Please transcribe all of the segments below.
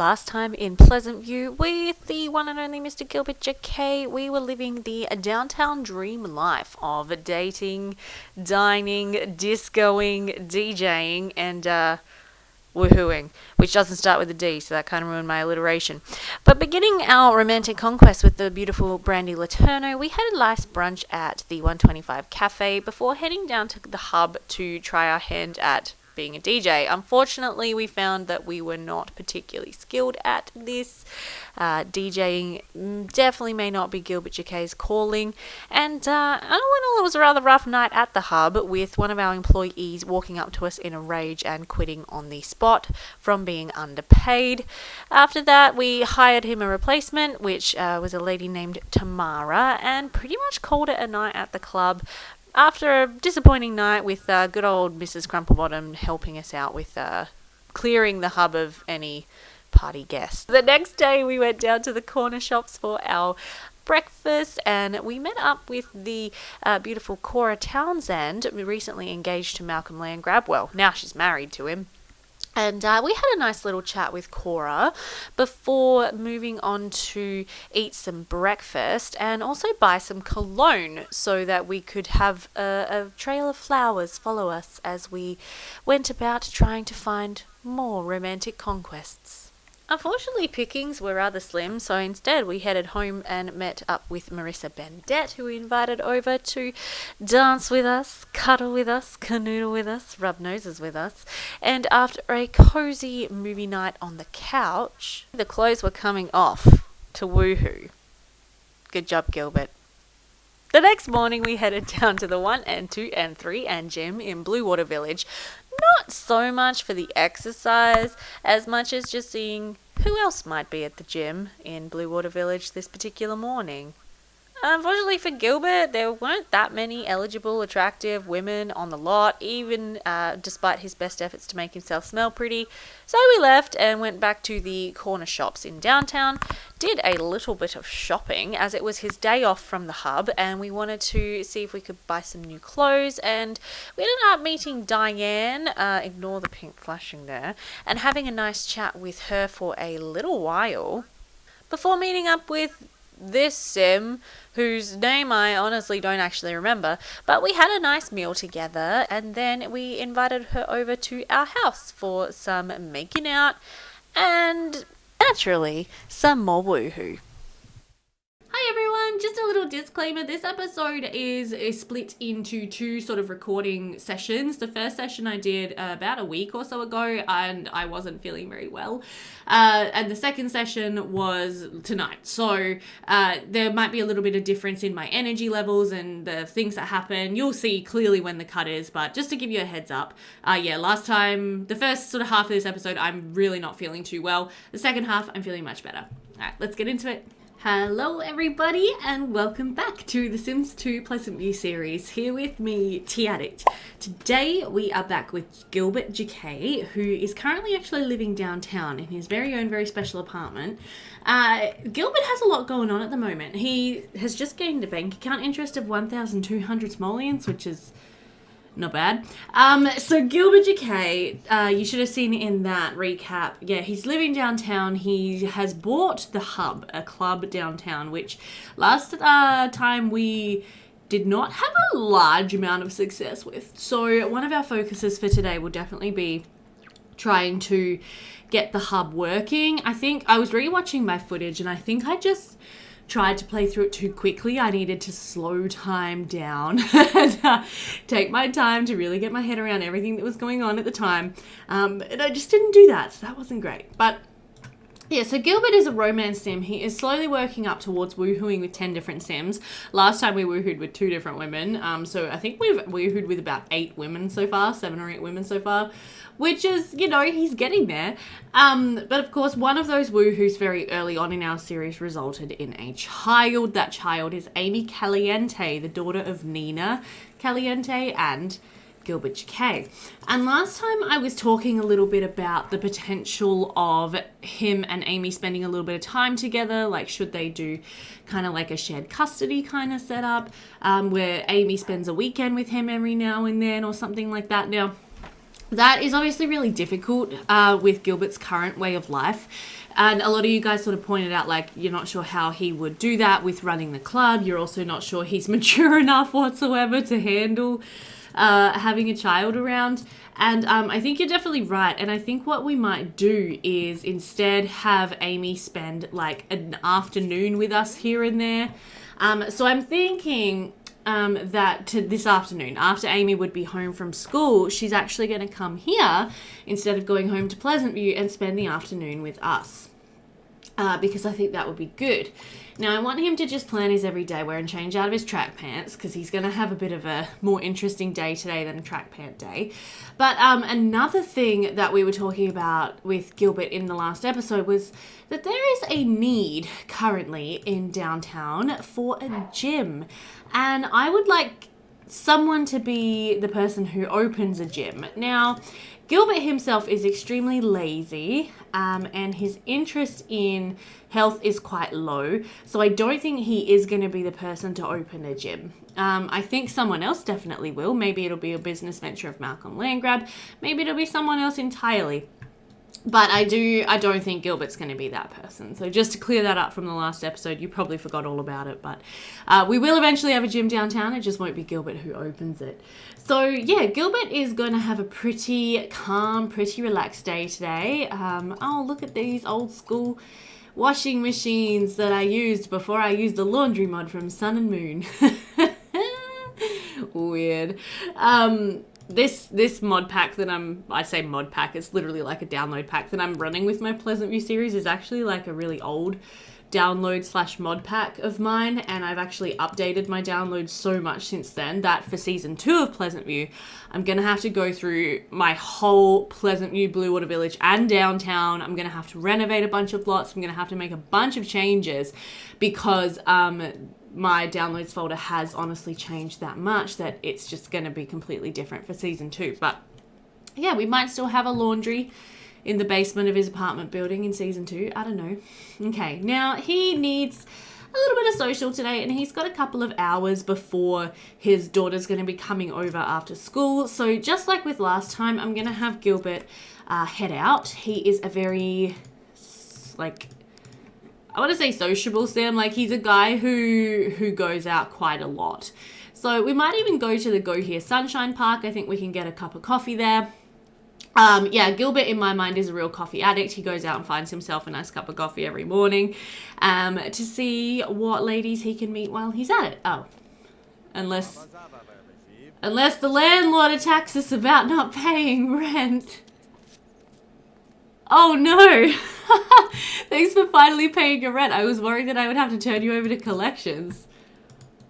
last time in Pleasantview with the one and only Mr. Gilbert Jacquet. We were living the downtown dream life of dating, dining, discoing, DJing, and woohooing, which doesn't start with a D, so that kind of ruined my alliteration. But beginning our romantic conquest with the beautiful Brandy Letourneau, we had a nice brunch at the 125 Cafe before heading down to the hub to try our hand at being a DJ. Unfortunately, we found that we were not particularly skilled at this. DJing definitely may not be Gilbert Jacquet's calling, and all in all, it was a rather rough night at the hub, with one of our employees walking up to us in a rage and quitting on the spot from being underpaid. After that, we hired him a replacement, which was a lady named Tamara, and pretty much called it a night at the club. After a disappointing night with good old Mrs. Crumplebottom helping us out with clearing the hub of any party guests. The next day we went down to the corner shops for our breakfast, and we met up with the beautiful Cora Townsend, recently engaged to Malcolm Landgrab. Well, now she's married to him. And we had a nice little chat with Cora before moving on to eat some breakfast and also buy some cologne so that we could have a trail of flowers follow us as we went about trying to find more romantic conquests. Unfortunately, pickings were rather slim, so instead we headed home and met up with Marissa Bendette, who we invited over to dance with us, cuddle with us, canoodle with us, rub noses with us, and after a cozy movie night on the couch, the clothes were coming off to woohoo. Good job, Gilbert. The next morning we headed down to the 1 and 2 and 3 and gym in Blue Water Village. Not so much for the exercise as much as just seeing who else might be at the gym in Blue Water Village this particular morning. Unfortunately for Gilbert, there weren't that many eligible, attractive women on the lot, even despite his best efforts to make himself smell pretty. So we left and went back to the corner shops in downtown, did a little bit of shopping as it was his day off from the hub, and we wanted to see if we could buy some new clothes, and we ended up meeting Diane, ignore the pink flashing there, and having a nice chat with her for a little while before meeting up with this sim, whose name I honestly don't actually remember, but we had a nice meal together, and then we invited her over to our house for some making out and, naturally, some more woohoo. Hi everyone, just a little disclaimer. This episode is split into two sort of recording sessions. The first session I did about a week or so ago, and I wasn't feeling very well. And the second session was tonight. So there might be a little bit of difference in my energy levels and the things that happen. You'll see clearly when the cut is, but just to give you a heads up, last time, the first sort of half of this episode, I'm really not feeling too well. The second half, I'm feeling much better. All right, let's get into it. Hello everybody, and welcome back to the Sims 2 Pleasantview series. Here with me, Addict. Today we are back with Gilbert Jacquet, who is currently actually living downtown in his very own very special apartment. Gilbert has a lot going on at the moment. He has just gained a bank account interest of 1,200 simoleons, which is not bad. So Gilbert Jacquet, you should have seen in that recap. Yeah, he's living downtown. He has bought the Hub, a club downtown, which last time we did not have a large amount of success with. So one of our focuses for today will definitely be trying to get the Hub working. I think I was rewatching my footage, and I think I just tried to play through it too quickly. I needed to slow time down and take my time to really get my head around everything that was going on at the time. And I just didn't do that, so that wasn't great. But yeah, so Gilbert is a romance sim. He is slowly working up towards woohooing with 10 different sims. Last time we woohooed with 2 different women. So I think we've woohooed with about 8 women so far, 7 or 8 women so far, which is, you know, he's getting there. But of course, one of those woohoos very early on in our series resulted in a child. That child is Amy Caliente, the daughter of Nina Caliente and Gilbert Jacquet. And last time I was talking a little bit about the potential of him and Amy spending a little bit of time together, like should they do kind of like a shared custody kind of setup, where Amy spends a weekend with him every now and then or something like that. Now, that is obviously really difficult with Gilbert's current way of life. And a lot of you guys sort of pointed out, like, you're not sure how he would do that with running the club. You're also not sure he's mature enough whatsoever to handle having a child around. And I think you're definitely right. And I think what we might do is instead have Amy spend like an afternoon with us here and there. So I'm thinking that this afternoon, after Amy would be home from school, she's actually going to come here instead of going home to Pleasantview and spend the afternoon with us. Because I think that would be good. Now, I want him to just plan his everyday wear and change out of his track pants, because he's going to have a bit of a more interesting day today than a track pant day. But another thing that we were talking about with Gilbert in the last episode was that there is a need currently in downtown for a gym. And I would like someone to be the person who opens a gym. Now, Gilbert himself is extremely lazy, and his interest in health is quite low, so I don't think he is going to be the person to open a gym. I think someone else definitely will. Maybe it'll be a business venture of Malcolm Landgrab. Maybe it'll be someone else entirely. But I don't think Gilbert's going to be that person. So just to clear that up from the last episode, you probably forgot all about it. But we will eventually have a gym downtown. It just won't be Gilbert who opens it. So yeah, Gilbert is going to have a pretty calm, pretty relaxed day today. Oh, look at these old school washing machines that I used before I used the laundry mod from Sun and Moon. Weird. This mod pack that I say mod pack, it's literally like a download pack that I'm running with my Pleasantview series is actually like a really old download / mod pack of mine, and I've actually updated my downloads so much since then that for season 2 of Pleasantview, I'm going to have to go through my whole Pleasantview, Bluewater Village and downtown. I'm going to have to renovate a bunch of lots. I'm going to have to make a bunch of changes because my downloads folder has honestly changed that much that it's just going to be completely different for season 2. But yeah, we might still have a laundry in the basement of his apartment building in season 2. I don't know. Okay, now he needs a little bit of social today, and he's got a couple of hours before his daughter's going to be coming over after school. So just like with last time, I'm going to have Gilbert head out. He is a very, like, I want to say sociable, Sam. Like, he's a guy who goes out quite a lot. So we might even go to the Go Here Sunshine Park. I think we can get a cup of coffee there. Yeah, Gilbert in my mind is a real coffee addict. He goes out and finds himself a nice cup of coffee every morning to see what ladies he can meet while he's at it. Oh, unless the landlord attacks us about not paying rent. Oh no! Thanks for finally paying your rent. I was worried that I would have to turn you over to collections.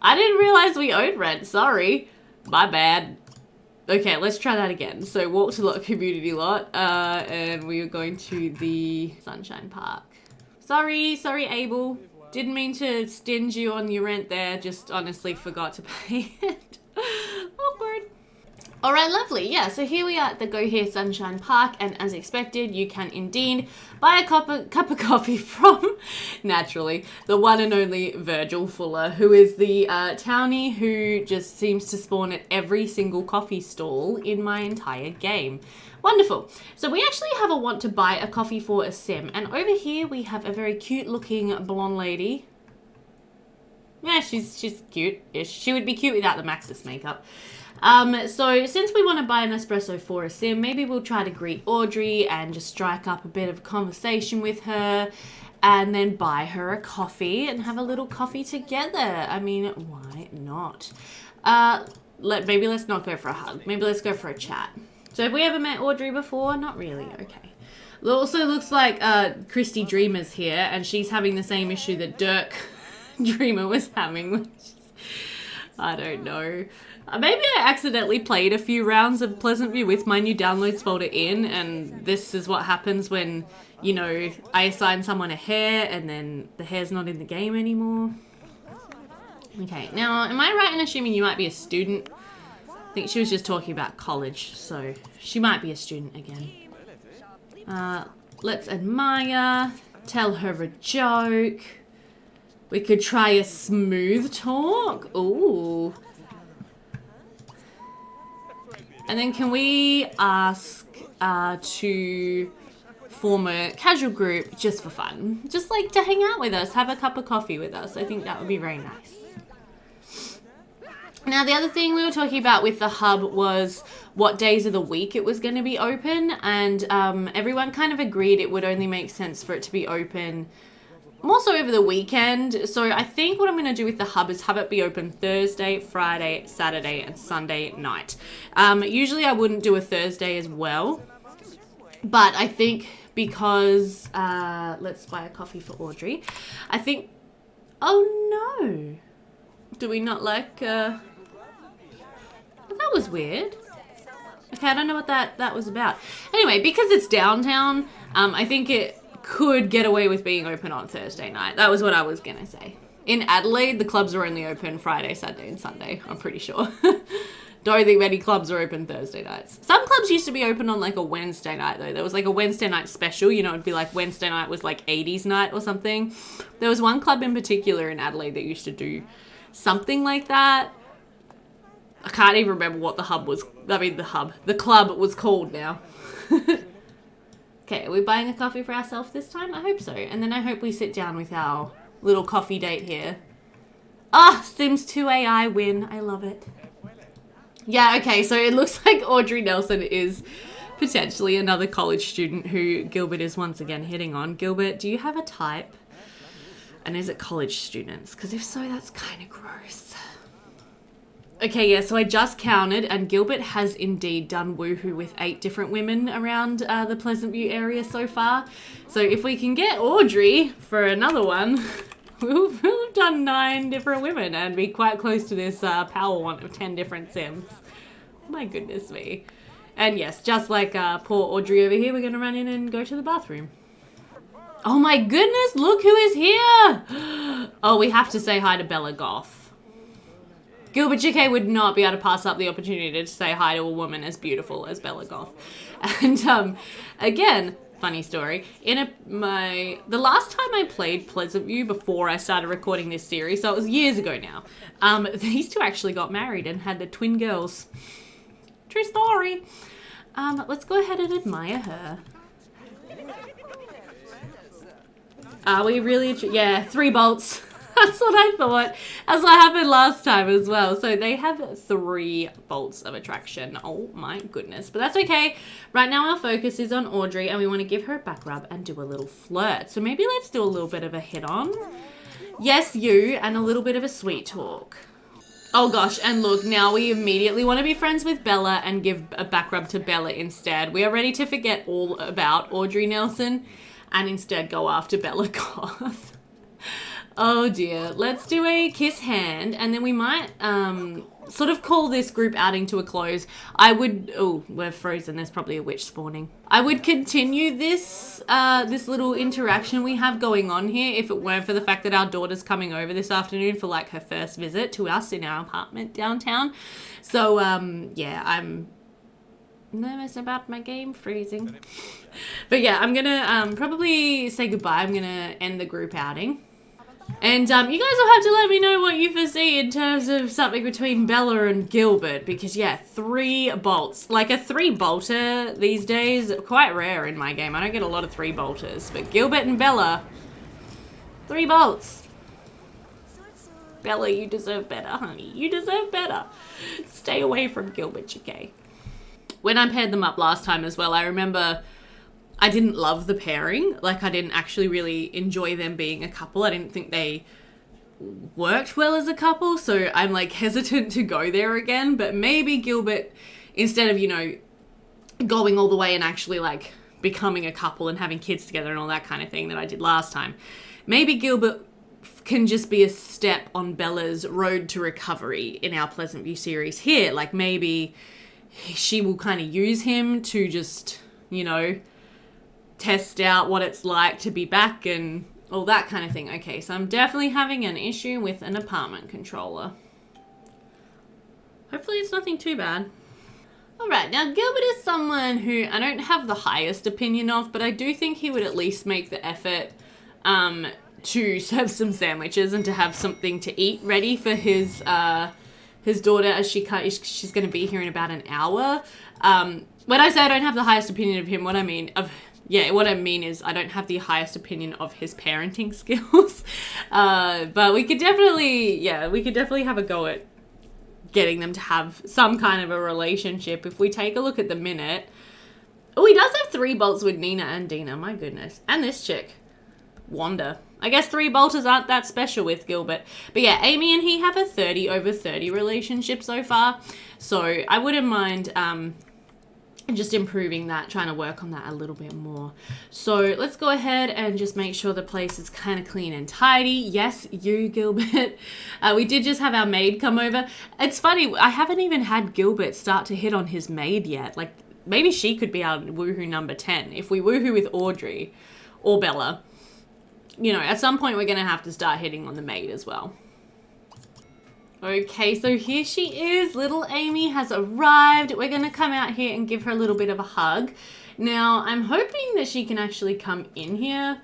I didn't realize we owed rent. Sorry. My bad. Okay, let's try that again. So walk to lot community lot, and we are going to the Sunshine Park. Sorry, Abel. Didn't mean to stinge you on your rent there. Just honestly forgot to pay it. Awkward. All right, lovely. Yeah, so here we are at the Go Here Sunshine Park, and as expected, you can indeed buy a cup of coffee from, naturally, the one and only Virgil Fuller, who is the townie who just seems to spawn at every single coffee stall in my entire game. Wonderful. So we actually have a want to buy a coffee for a sim, and over here we have a very cute-looking blonde lady. Yeah, she's cute-ish. She would be cute without the Maxis makeup. So since we want to buy an espresso for a sim, maybe we'll try to greet Audrey and just strike up a bit of a conversation with her and then buy her a coffee and have a little coffee together. I mean, why not? Maybe let's not go for a hug. Maybe let's go for a chat. So have we ever met Audrey before? Not really. Okay. It also looks like Christy Dreamer's here, and she's having the same issue that Dirk Dreamer was having, which is, I don't know. Maybe I accidentally played a few rounds of Pleasantview with my new downloads folder in, and this is what happens when, you know, I assign someone a hair and then the hair's not in the game anymore. Okay, now, am I right in assuming you might be a student? I think she was just talking about college, so she might be a student again. Let's admire, tell her a joke. We could try a smooth talk. Ooh. And then can we ask to form a casual group just for fun? Just like to hang out with us, have a cup of coffee with us. I think that would be very nice. Now, the other thing we were talking about with the hub was what days of the week it was going to be open, and everyone kind of agreed it would only make sense for it to be open more so over the weekend. So I think what I'm going to do with the hub is have it be open Thursday, Friday, Saturday, and Sunday night. Usually I wouldn't do a Thursday as well, but I think because, let's buy a coffee for Audrey. I think, oh no. Do we not like, that was weird. Okay, I don't know what that was about. Anyway, because it's downtown, I think it could get away with being open on Thursday night. That was what I was gonna say. In Adelaide, the clubs are only open Friday, Saturday, and Sunday, I'm pretty sure. Don't think many clubs are open Thursday nights. Some clubs used to be open on like a Wednesday night though. There was like a Wednesday night special, you know, it'd be like Wednesday night was like 80s night or something. There was one club in particular in Adelaide that used to do something like that. I can't even remember what the club was called now. Okay, are we buying a coffee for ourselves this time? I hope so. And then I hope we sit down with our little coffee date here. Ah, Sims 2 AI win. I love it. Yeah, okay, so it looks like Audrey Nelson is potentially another college student who Gilbert is once again hitting on. Gilbert, do you have a type? And is it college students? Because if so, that's kind of gross. Okay, yeah, so I just counted, and Gilbert has indeed done woohoo with 8 different women around the Pleasantview area so far. So if we can get Audrey for another one, we'll have done 9 different women and be quite close to this power want of 10 different Sims. My goodness me. And yes, just like poor Audrey over here, we're going to run in and go to the bathroom. Oh my goodness, look who is here! Oh, we have to say hi to Bella Goth. Gilbert Jacquet would not be able to pass up the opportunity to say hi to a woman as beautiful as Bella Goth. And again, funny story, the last time I played Pleasantview before I started recording this series, so it was years ago now, these two actually got married and had the twin girls. True story. Let's go ahead and admire her. Are we really? Yeah, 3 bolts. That's what I thought. That's what happened last time as well. So they have 3 bolts of attraction. Oh my goodness. But that's okay. Right now our focus is on Audrey and we want to give her a back rub and do a little flirt. So maybe let's do a little bit of a hit on. Yes, you, and a little bit of a sweet talk. Oh gosh, and look, now we immediately want to be friends with Bella and give a back rub to Bella instead. We are ready to forget all about Audrey Nelson and instead go after Bella Goth. Oh dear. Let's do a kiss hand and then we might sort of call this group outing to a close. Oh, we're frozen. There's probably a witch spawning. I would continue this this little interaction we have going on here if it weren't for the fact that our daughter's coming over this afternoon for like her first visit to us in our apartment downtown. So yeah, I'm nervous about my game freezing. But yeah, I'm gonna probably say goodbye. I'm gonna end the group outing. And you guys will have to let me know what you foresee in terms of something between Bella and Gilbert. Because, yeah, 3 bolts. Like a 3-bolter these days, quite rare in my game. I don't get a lot of 3-bolters. But Gilbert and Bella, 3 bolts. Bella, you deserve better, honey. You deserve better. Stay away from Gilbert, Jacquet. When I paired them up last time as well, I remember I didn't love the pairing. Like, I didn't actually really enjoy them being a couple. I didn't think they worked well as a couple. So I'm, like, hesitant to go there again. But maybe Gilbert, instead of, you know, going all the way and actually, like, becoming a couple and having kids together and all that kind of thing that I did last time, maybe Gilbert can just be a step on Bella's road to recovery in our Pleasantview series here. Like, maybe she will kind of use him to just, you know, test out what it's like to be back and all that kind of thing. Okay, so I'm definitely having an issue with an apartment controller. Hopefully it's nothing too bad. Alright, now Gilbert is someone who I don't have the highest opinion of, but I do think he would at least make the effort to serve some sandwiches and to have something to eat ready for his his daughter, as she's going to be here in about an hour. When I say I don't have the highest opinion of him, what I mean is I don't have the highest opinion of his parenting skills. But we could definitely have a go at getting them to have some kind of a relationship. If we take a look at the minute. Oh, he does have 3 bolts with Nina and Dina. My goodness. And this chick, Wanda. I guess 3 bolters aren't that special with Gilbert. But yeah, Amy and he have a 30/30 relationship so far. So I wouldn't mind just improving that, trying to work on that a little bit more. So let's go ahead and just make sure the place is kind of clean and tidy. Yes, you, Gilbert. We did just have our maid come over. It's funny, I haven't even had Gilbert start to hit on his maid yet. Like, maybe she could be our woohoo number 10. If we woohoo with Audrey or Bella, you know, at some point we're going to have to start hitting on the maid as well. Okay, so here she is. Little Amy has arrived. We're going to come out here and give her a little bit of a hug. Now, I'm hoping that she can actually come in here.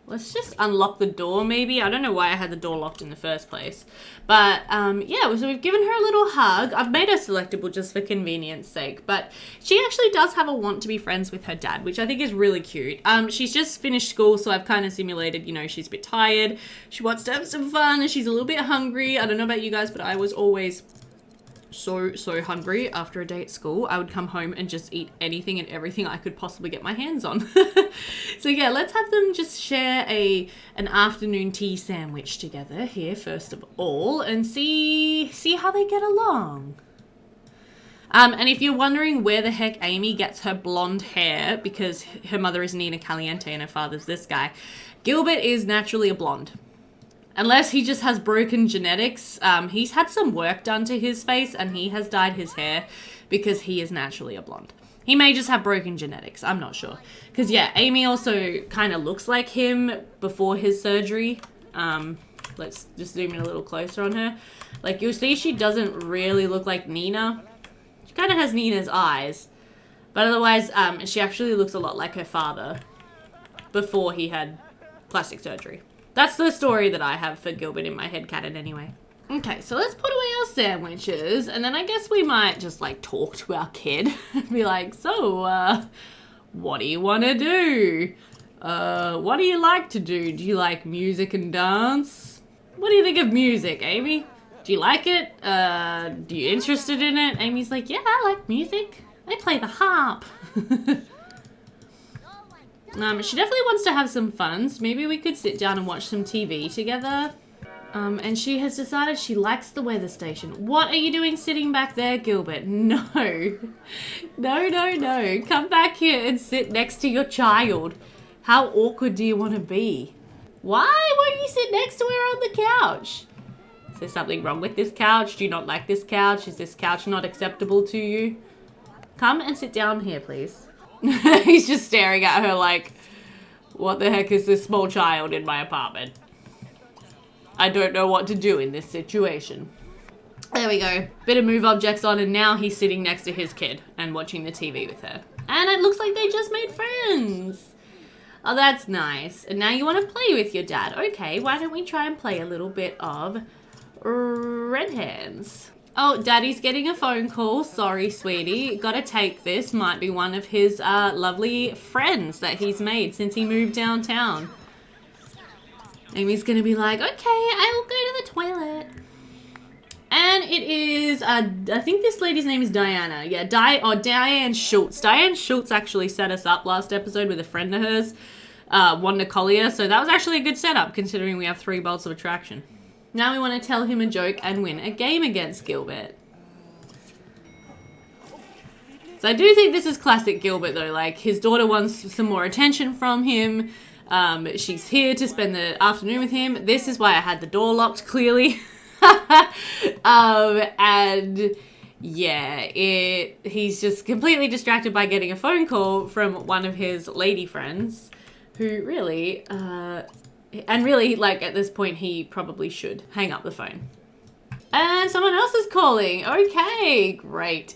Let's just unlock the door, maybe. I don't know why I had the door locked in the first place. But, yeah, so we've given her a little hug. I've made her selectable just for convenience sake. But she actually does have a want to be friends with her dad, which I think is really cute. She's just finished school, so I've kind of simulated, you know, she's a bit tired. She wants to have some fun, and she's a little bit hungry. I don't know about you guys, but I was always so hungry after a day at school. I would come home and just eat anything and everything I could possibly get my hands on. So yeah, let's have them just share an afternoon tea sandwich together here first of all and see how they get along. And if you're wondering where the heck Amy gets her blonde hair, because her mother is Nina Caliente and her father's this guy, Gilbert is naturally a blonde. Unless he just has broken genetics. He's had some work done to his face and he has dyed his hair because he is naturally a blonde. He may just have broken genetics. I'm not sure. Because, yeah, Amy also kind of looks like him before his surgery. Let's just zoom in a little closer on her. Like, you'll see she doesn't really look like Nina. She kind of has Nina's eyes. But otherwise, she actually looks a lot like her father before he had plastic surgery. That's the story that I have for Gilbert in my head canon anyway. Okay, so let's put away our sandwiches, and then I guess we might just, like, talk to our kid. Be like, so, what do you want to do? What do you like to do? Do you like music and dance? What do you think of music, Amy? Do you like it? Do you interested in it? Amy's like, yeah, I like music. I play the harp. She definitely wants to have some fun, so maybe we could sit down and watch some TV together. And she has decided she likes the weather station. What are you doing sitting back there, Gilbert? No. No. Come back here and sit next to your child. How awkward do you want to be? Why won't you sit next to her on the couch? Is there something wrong with this couch? Do you not like this couch? Is this couch not acceptable to you? Come and sit down here, please. He's just staring at her like, what the heck is this small child in my apartment? I don't know what to do in this situation. There we go. Bit of move objects on, and now he's sitting next to his kid and watching the TV with her. And it looks like they just made friends. Oh, that's nice. And now you want to play with your dad. Okay, why don't we try and play a little bit of Red Hands? Oh, Daddy's getting a phone call. Sorry, sweetie. Gotta take this. Might be one of his lovely friends that he's made since he moved downtown. Amy's gonna be like, okay, I will go to the toilet. And it is, I think this lady's name is Diana. Yeah, Diane Schultz. Diane Schultz actually set us up last episode with a friend of hers, Wanda Collier. So that was actually a good setup considering we have 3 bolts of attraction. Now we want to tell him a joke and win a game against Gilbert. So I do think this is classic Gilbert though. Like, his daughter wants some more attention from him. She's here to spend the afternoon with him. This is why I had the door locked, clearly. And yeah, he's just completely distracted by getting a phone call from one of his lady friends who really, and really, like, at this point, he probably should hang up the phone. And someone else is calling. Okay, great.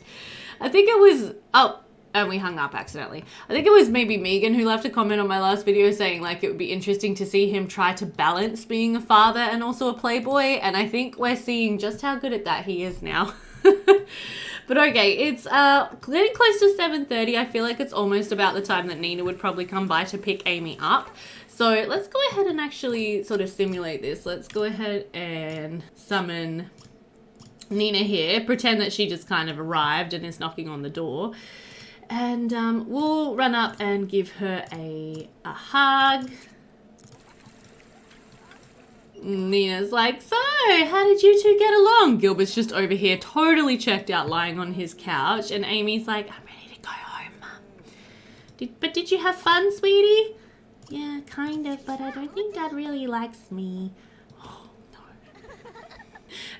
I think it was, oh, and we hung up accidentally. I think it was maybe Megan who left a comment on my last video saying like it would be interesting to see him try to balance being a father and also a playboy, and I think we're seeing just how good at that he is now. But okay, it's getting close to 7:30. I feel like it's almost about the time that Nina would probably come by to pick Amy up. So let's go ahead and actually sort of simulate this. Let's go ahead and summon Nina here. Pretend that she just kind of arrived and is knocking on the door. And we'll run up and give her a hug. Nina's like, so, how did you two get along? Gilbert's just over here totally checked out lying on his couch. And Amy's like, I'm ready to go home, Mum. But did you have fun, sweetie? Yeah, kind of, but I don't think Dad really likes me. Oh, no.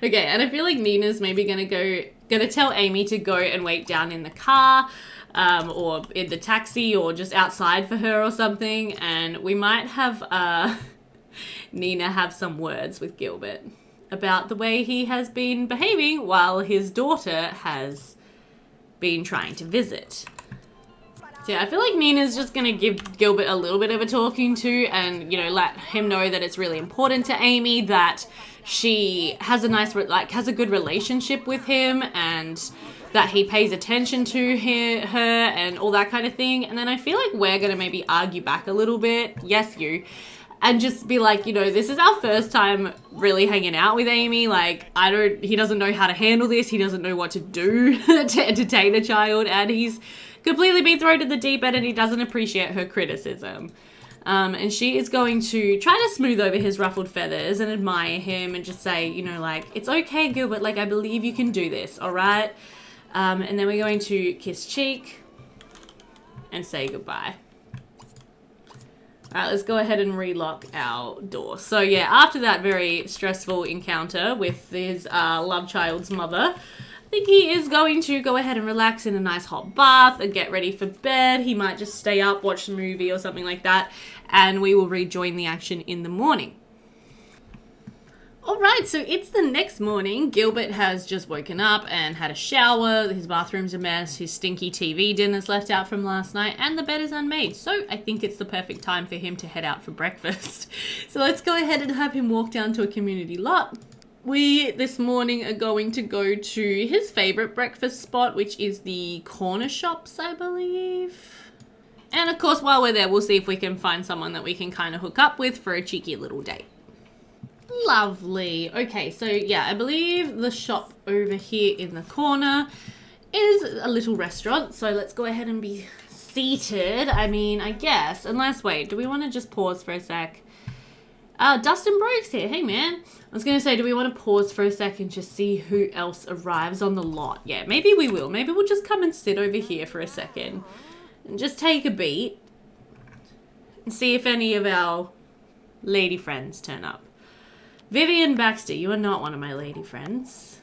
Okay, and I feel like Nina's maybe gonna tell Amy to go and wait down in the car. Or in the taxi, or just outside for her or something, and we might have Nina have some words with Gilbert about the way he has been behaving while his daughter has been trying to visit. So yeah, I feel like Nina's just gonna give Gilbert a little bit of a talking to, and, you know, let him know that it's really important to Amy that she has has a good relationship with him, and that he pays attention to her and all that kind of thing. And then I feel like we're gonna maybe argue back a little bit, yes you, and just be like, you know, this is our first time really hanging out with Amy. Like, he doesn't know how to handle this. He doesn't know what to do to entertain a child, and he's completely been thrown to the deep end, and he doesn't appreciate her criticism. And she is going to try to smooth over his ruffled feathers and admire him and just say, you know, like, it's okay, Gilbert, like, I believe you can do this, all right? And then we're going to kiss cheek and say goodbye. All right, let's go ahead and relock our door. So yeah, after that very stressful encounter with his love child's mother, I think he is going to go ahead and relax in a nice hot bath and get ready for bed. He might just stay up, watch a movie or something like that, and we will rejoin the action in the morning. Alright, so it's the next morning. Gilbert has just woken up and had a shower. His bathroom's a mess. His stinky TV dinner's left out from last night, and the bed is unmade. So I think it's the perfect time for him to head out for breakfast. So let's go ahead and have him walk down to a community lot. We, this morning, are going to go to his favorite breakfast spot, which is the corner shops, I believe. And of course, while we're there, we'll see if we can find someone that we can kind of hook up with for a cheeky little date. Lovely. Okay, so yeah, I believe the shop over here in the corner is a little restaurant. So let's go ahead and be seated. I mean, I guess, unless, wait, do we want to just pause for a sec? Dustin Broke's here. Hey, man. I was going to say, do we want to pause for a sec and just see who else arrives on the lot? Yeah, maybe we will. Maybe we'll just come and sit over here for a second and just take a beat and see if any of our lady friends turn up. Vivian Baxter, you are not one of my lady friends.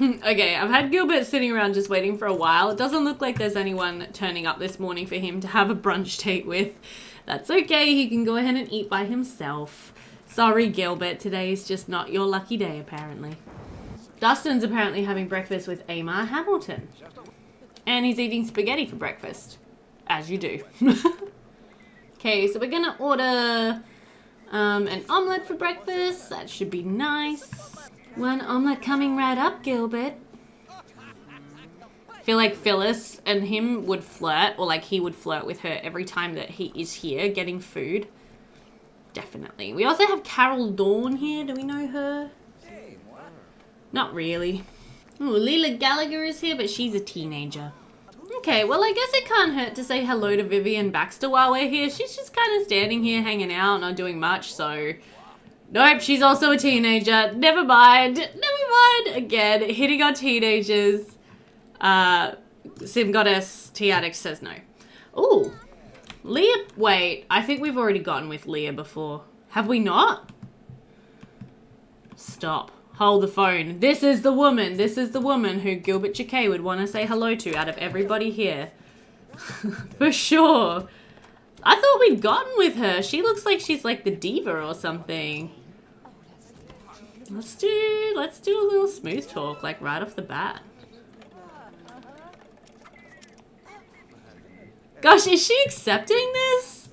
Okay, I've had Gilbert sitting around just waiting for a while. It doesn't look like there's anyone turning up this morning for him to have a brunch date with. That's okay, he can go ahead and eat by himself. Sorry, Gilbert, today is just not your lucky day, apparently. Dustin's apparently having breakfast with Amar Hamilton. And he's eating spaghetti for breakfast. As you do. Okay, so we're gonna order an omelette for breakfast. That should be nice. One omelette coming right up, Gilbert. I feel like Phyllis and him would flirt, or like he would flirt with her every time that he is here getting food. Definitely. We also have Carol Dawn here. Do we know her? Not really. Ooh, Leela Gallagher is here, but she's a teenager. Okay, well, I guess it can't hurt to say hello to Vivian Baxter while we're here. She's just kind of standing here, hanging out, not doing much, so... Nope, she's also a teenager. Never mind. Never mind. Again, hitting on teenagers. Sim Goddess T Addict says no. Ooh. Leah, wait. I think we've already gotten with Leah before. Have we not? Stop. Hold the phone. This is the woman. This is the woman who Gilbert Jacquet would want to say hello to out of everybody here. For sure. I thought we'd gotten with her. She looks like she's like the diva or something. Let's do a little smooth talk, like right off the bat. Gosh, is she accepting this?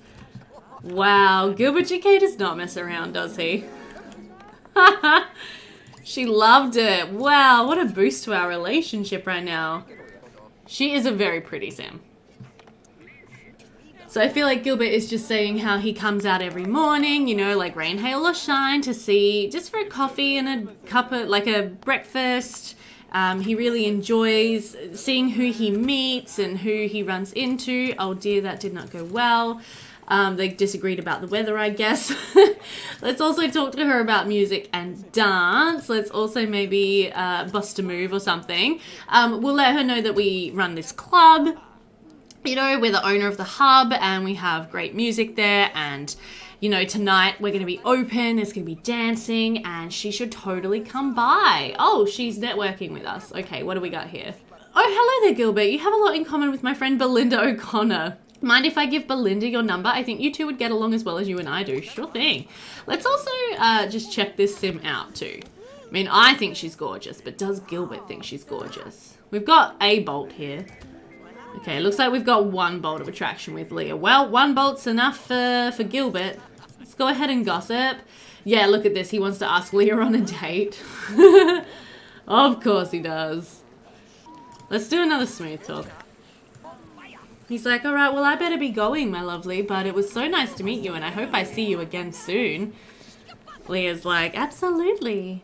Wow, Gilbert Jacquet does not mess around, does he? She loved it. Wow, what a boost to our relationship right now. She is a very pretty Sim. So I feel like Gilbert is just saying how he comes out every morning, you know, like rain, hail or shine, to see, just for a coffee and a cup of, like a breakfast. He really enjoys seeing who he meets and who he runs into. Oh dear, that did not go well. They disagreed about the weather, I guess. Let's also talk to her about music and dance. Let's also maybe bust a move or something. We'll let her know that we run this club. You know, we're the owner of the hub and we have great music there, and you know, tonight we're going to be open, there's going to be dancing, and she should totally come by. Oh, she's networking with us. Okay, what do we got here? Oh, hello there, Gilbert. You have a lot in common with my friend Belinda O'Connor. Mind if I give Belinda your number? I think you two would get along as well as you and I do. Sure thing. Let's also just check this Sim out too. I mean, I think she's gorgeous, but does Gilbert think she's gorgeous? We've got a bolt here. Okay, looks like we've got one bolt of attraction with Leah. Well, one bolt's enough for Gilbert. Let's go ahead and gossip. Yeah, look at this. He wants to ask Leah on a date. Of course he does. Let's do another smooth talk. He's like, all right, well, I better be going, my lovely, but it was so nice to meet you, and I hope I see you again soon. Leah's like, absolutely.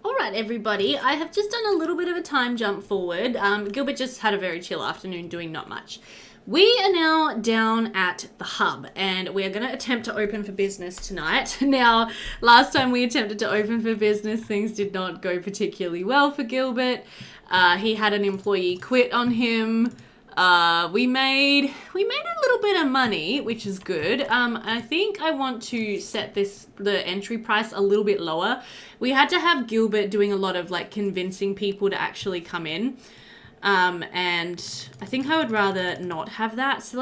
All right, everybody, I have just done a little bit of a time jump forward. Gilbert just had a very chill afternoon doing not much. We are now down at the hub, and we are going to attempt to open for business tonight. Now, last time we attempted to open for business, things did not go particularly well for Gilbert. He had an employee quit on him. We made a little bit of money, which is good. I think I want to set the entry price a little bit lower. We had to have Gilbert doing a lot of like convincing people to actually come in. And I think I would rather not have that. So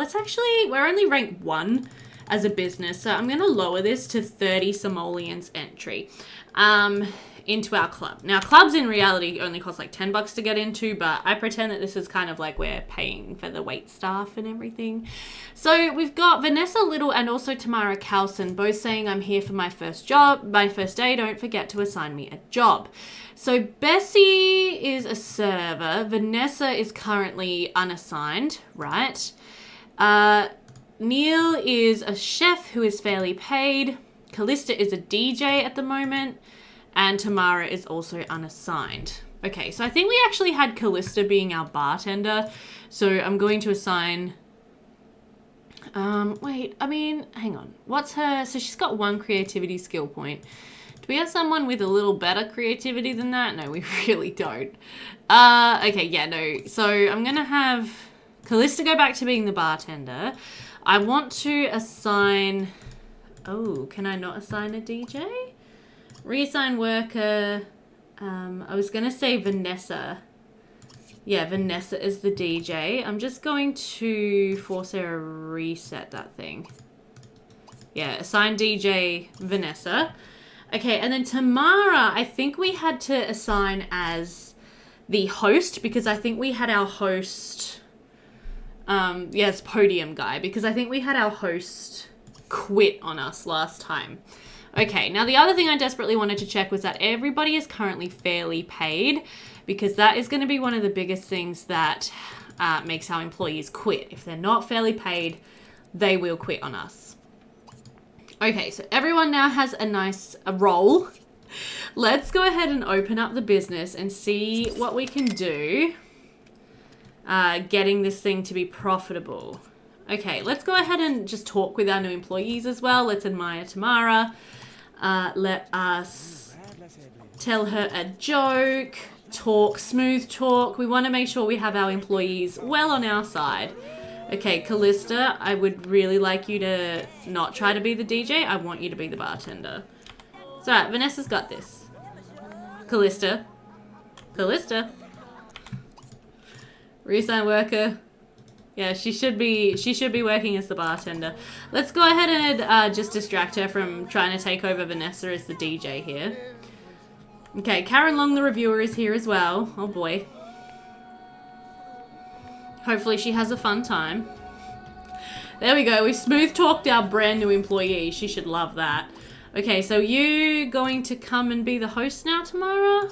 we're only ranked 1 as a business. So I'm going to lower this to 30 simoleons entry. Into our club. Now, clubs in reality only cost like $10 to get into, but I pretend that this is kind of like we're paying for the wait staff and everything. So we've got Vanessa Little and also Tamara Carlson both saying, I'm here for my first day, don't forget to assign me a job. So Bessie is a server, Vanessa is currently unassigned, right? Neil is a chef who is fairly paid. Callista is a DJ at the moment. And Tamara is also unassigned. Okay, so I think we actually had Callista being our bartender. So I'm going to assign... hang on. What's her... So she's got 1 creativity skill point. Do we have someone with a little better creativity than that? No, we really don't. Okay, yeah, no. So I'm going to have Callista go back to being the bartender. I want to assign... Oh, can I not assign a DJ? Reassign worker. I was going to say Vanessa. Yeah, Vanessa is the DJ. I'm just going to force her to reset that thing. Yeah, assign DJ Vanessa. Okay, and then Tamara, I think we had to assign as the host because I think we had our host... yes, podium guy, because I think we had our host quit on us last time. Okay, now the other thing I desperately wanted to check was that everybody is currently fairly paid, because that is going to be one of the biggest things that makes our employees quit. If they're not fairly paid, they will quit on us. Okay, so everyone now has a nice role. Let's go ahead and open up the business and see what we can do getting this thing to be profitable. Okay, let's go ahead and just talk with our new employees as well. Let's admire Tamara. Let us tell her a joke, smooth talk. We want to make sure we have our employees well on our side. Okay, Callista, I would really like you to not try to be the DJ. I want you to be the bartender. It's alright, Vanessa's got this. Callista. Reassign worker. Yeah, she should be working as the bartender. Let's go ahead and just distract her from trying to take over Vanessa as the DJ here. Okay, Karen Long, the reviewer, is here as well. Oh boy. Hopefully she has a fun time. There we go. We smooth talked our brand new employee. She should love that. Okay, so you going to come and be the host now, Tamara?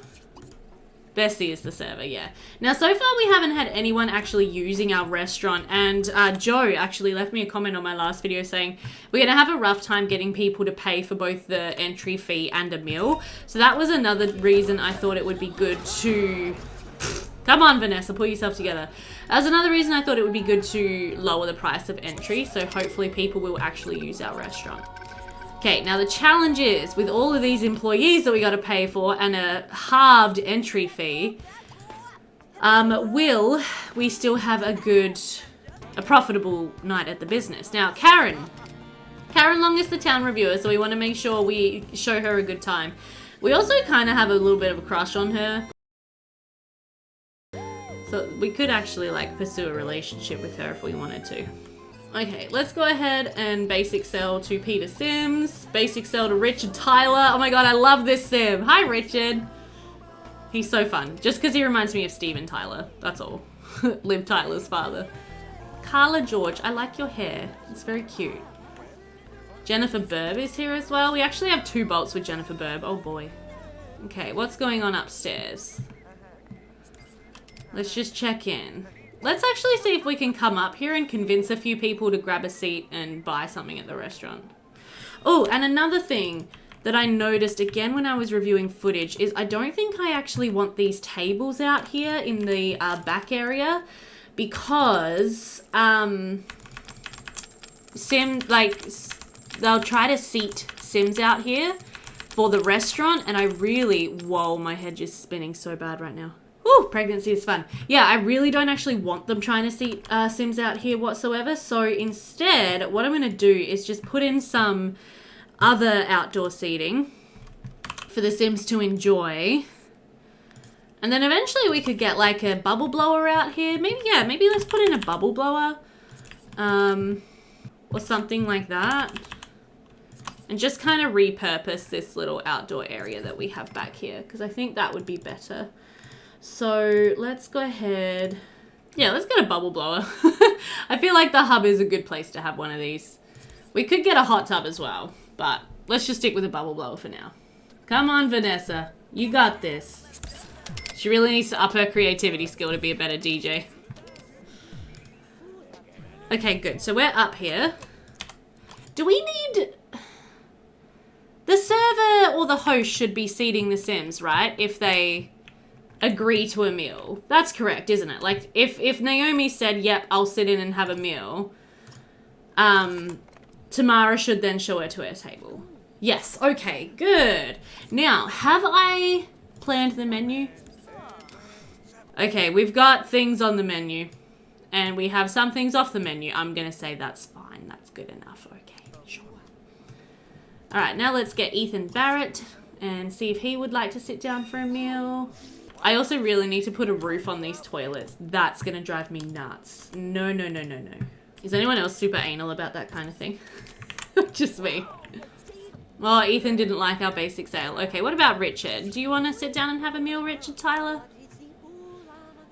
Bessie is the server, yeah. Now, so far we haven't had anyone actually using our restaurant, and Joe actually left me a comment on my last video saying we're going to have a rough time getting people to pay for both the entry fee and a meal. So that was another reason I thought it would be good to... Come on, Vanessa, pull yourself together. That was another reason I thought it would be good to lower the price of entry, so hopefully people will actually use our restaurant. Okay, now the challenge is, with all of these employees that we got to pay for and a halved entry fee, will we still have a profitable night at the business? Now, Karen Long is the town reviewer, so we want to make sure we show her a good time. We also kind of have a little bit of a crush on her. So we could actually, like, pursue a relationship with her if we wanted to. Okay, let's go ahead and basic sell to Peter Sims. Basic sell to Richard Tyler. Oh my god, I love this sim. Hi, Richard. He's so fun. Just because he reminds me of Steven Tyler. That's all. Liv Tyler's father. Carla George, I like your hair. It's very cute. Jennifer Burb is here as well. We actually have 2 bolts with Jennifer Burb. Oh boy. Okay, what's going on upstairs? Let's just check in. Let's actually see if we can come up here and convince a few people to grab a seat and buy something at the restaurant. Oh, and another thing that I noticed again when I was reviewing footage is I don't think I actually want these tables out here in the back area because they'll try to seat Sims out here for the restaurant, and I really, whoa, my head just spinning so bad right now. Woo, pregnancy is fun. Yeah, I really don't actually want them trying to seat Sims out here whatsoever. So instead, what I'm going to do is just put in some other outdoor seating for the Sims to enjoy. And then eventually we could get like a bubble blower out here. Maybe let's put in a bubble blower. Or something like that. And just kind of repurpose this little outdoor area that we have back here, because I think that would be better. So let's go ahead. Yeah, let's get a bubble blower. I feel like the hub is a good place to have one of these. We could get a hot tub as well, but let's just stick with a bubble blower for now. Come on, Vanessa. You got this. She really needs to up her creativity skill to be a better DJ. Okay, good. So we're up here. Do we need... The server or the host should be seating the Sims, right? If they agree to a meal. That's correct, isn't it? Like, if Naomi said, yep, I'll sit in and have a meal, Tamara should then show her to her table. Yes, okay, good. Now, have I planned the menu? Okay, we've got things on the menu. And we have some things off the menu. I'm gonna say that's fine. That's good enough. Okay, sure. Alright, now let's get Ethan Barrett and see if he would like to sit down for a meal. I also really need to put a roof on these toilets. That's gonna drive me nuts. No, no, no, no, no. Is anyone else super anal about that kind of thing? Just me. Oh, Ethan didn't like our basic sale. Okay, what about Richard? Do you want to sit down and have a meal, Richard Tyler?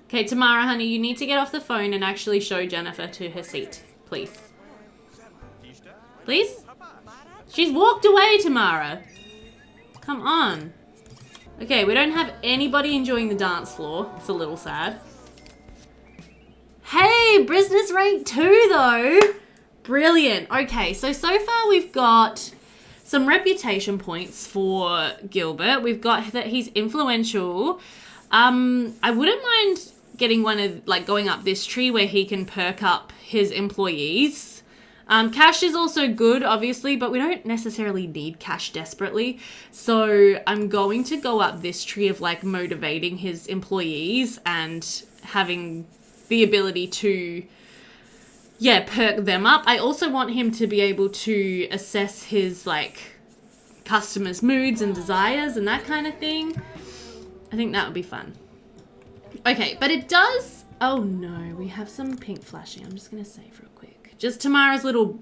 Okay, Tamara, honey, you need to get off the phone and actually show Jennifer to her seat, please. Please? She's walked away, Tamara. Come on. Okay, we don't have anybody enjoying the dance floor. It's a little sad. Hey, business rate 2 though. Brilliant. Okay, so far we've got some reputation points for Gilbert. We've got that he's influential. I wouldn't mind getting one of, like, going up this tree where he can perk up his employees. Cash is also good, obviously, but we don't necessarily need cash desperately. So I'm going to go up this tree of, like, motivating his employees and having the ability to, yeah, perk them up. I also want him to be able to assess his, like, customers' moods and desires and that kind of thing. I think that would be fun. Okay, but it does... Oh, no, we have some pink flashing. I'm just going to save real quick. Just Tamara's little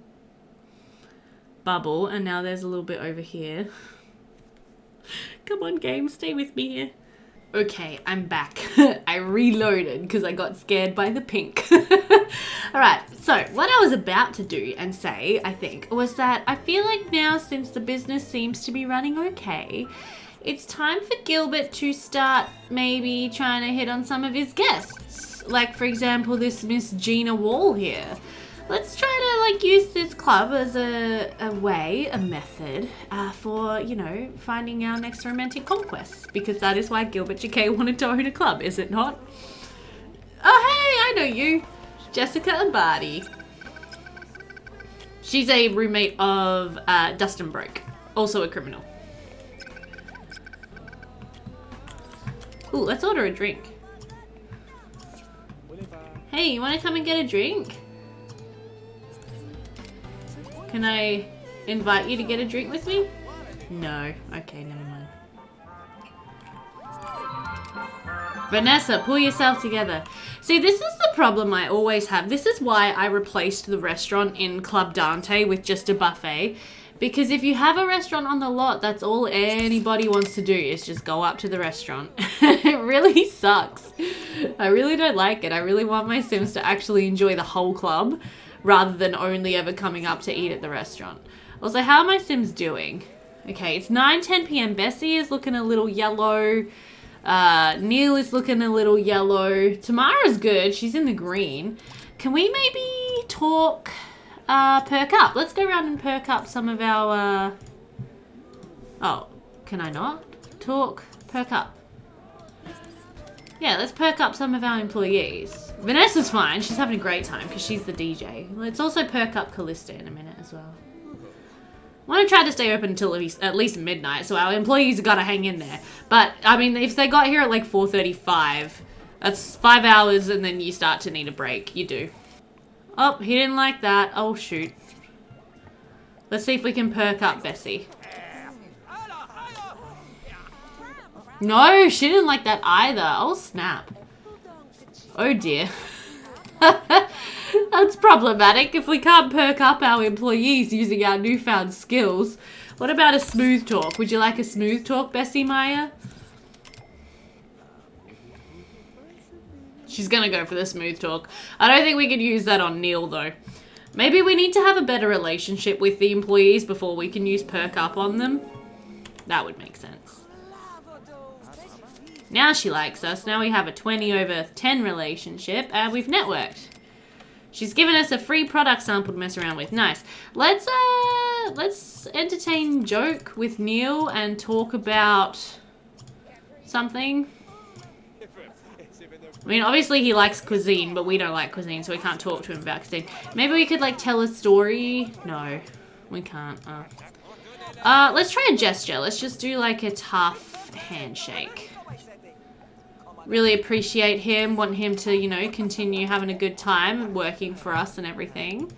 bubble, and now there's a little bit over here. Come on, game, stay with me here. Okay, I'm back. I reloaded because I got scared by the pink. Alright, so what I was about to do and say, I think, was that I feel like now, since the business seems to be running okay, it's time for Gilbert to start maybe trying to hit on some of his guests. Like, for example, this Miss Gina Wall here. Let's try to, like, use this club as a method for, you know, finding our next romantic conquest. Because that is why Gilbert Jacquet wanted to own a club, is it not? Oh, hey, I know you. Jessica and Barty. She's a roommate of Dustin Broke, also a criminal. Ooh, let's order a drink. Hey, you want to come and get a drink? Can I invite you to get a drink with me? No. Okay, never mind. Vanessa, pull yourself together. See, this is the problem I always have. This is why I replaced the restaurant in Club Dante with just a buffet. Because if you have a restaurant on the lot, that's all anybody wants to do is just go up to the restaurant. It really sucks. I really don't like it. I really want my Sims to actually enjoy the whole club, rather than only ever coming up to eat at the restaurant. Also, how are my Sims doing? Okay, it's 9:10 p.m. Bessie is looking a little yellow. Neil is looking a little yellow. Tamara's good. She's in the green. Can we maybe talk, perk up? Let's go around and perk up some of our, Oh, can I not? Talk, perk up. Yeah, let's perk up some of our employees. Vanessa's fine. She's having a great time because she's the DJ. Let's also perk up Callista in a minute as well. I want to try to stay open until at least midnight, so our employees got to hang in there. But, I mean, if they got here at like 4:35, that's 5 hours and then you start to need a break. You do. Oh, he didn't like that. Oh, shoot. Let's see if we can perk up Bessie. No, she didn't like that either. Oh, snap. Oh, dear. That's problematic if we can't perk up our employees using our newfound skills. What about a smooth talk? Would you like a smooth talk, Bessie Maya? She's gonna go for the smooth talk. I don't think we could use that on Neil, though. Maybe we need to have a better relationship with the employees before we can use perk up on them. That would make sense. Now she likes us. Now we have a 20/10 relationship and we've networked. She's given us a free product sample to mess around with. Nice. Let's entertain joke with Neil and talk about something. I mean, obviously he likes cuisine, but we don't like cuisine, so we can't talk to him about cuisine. Maybe we could, like, tell a story. No, we can't. Let's try a gesture. Let's just do, like, a tough handshake. Really appreciate him, want him to, you know, continue having a good time working for us and everything.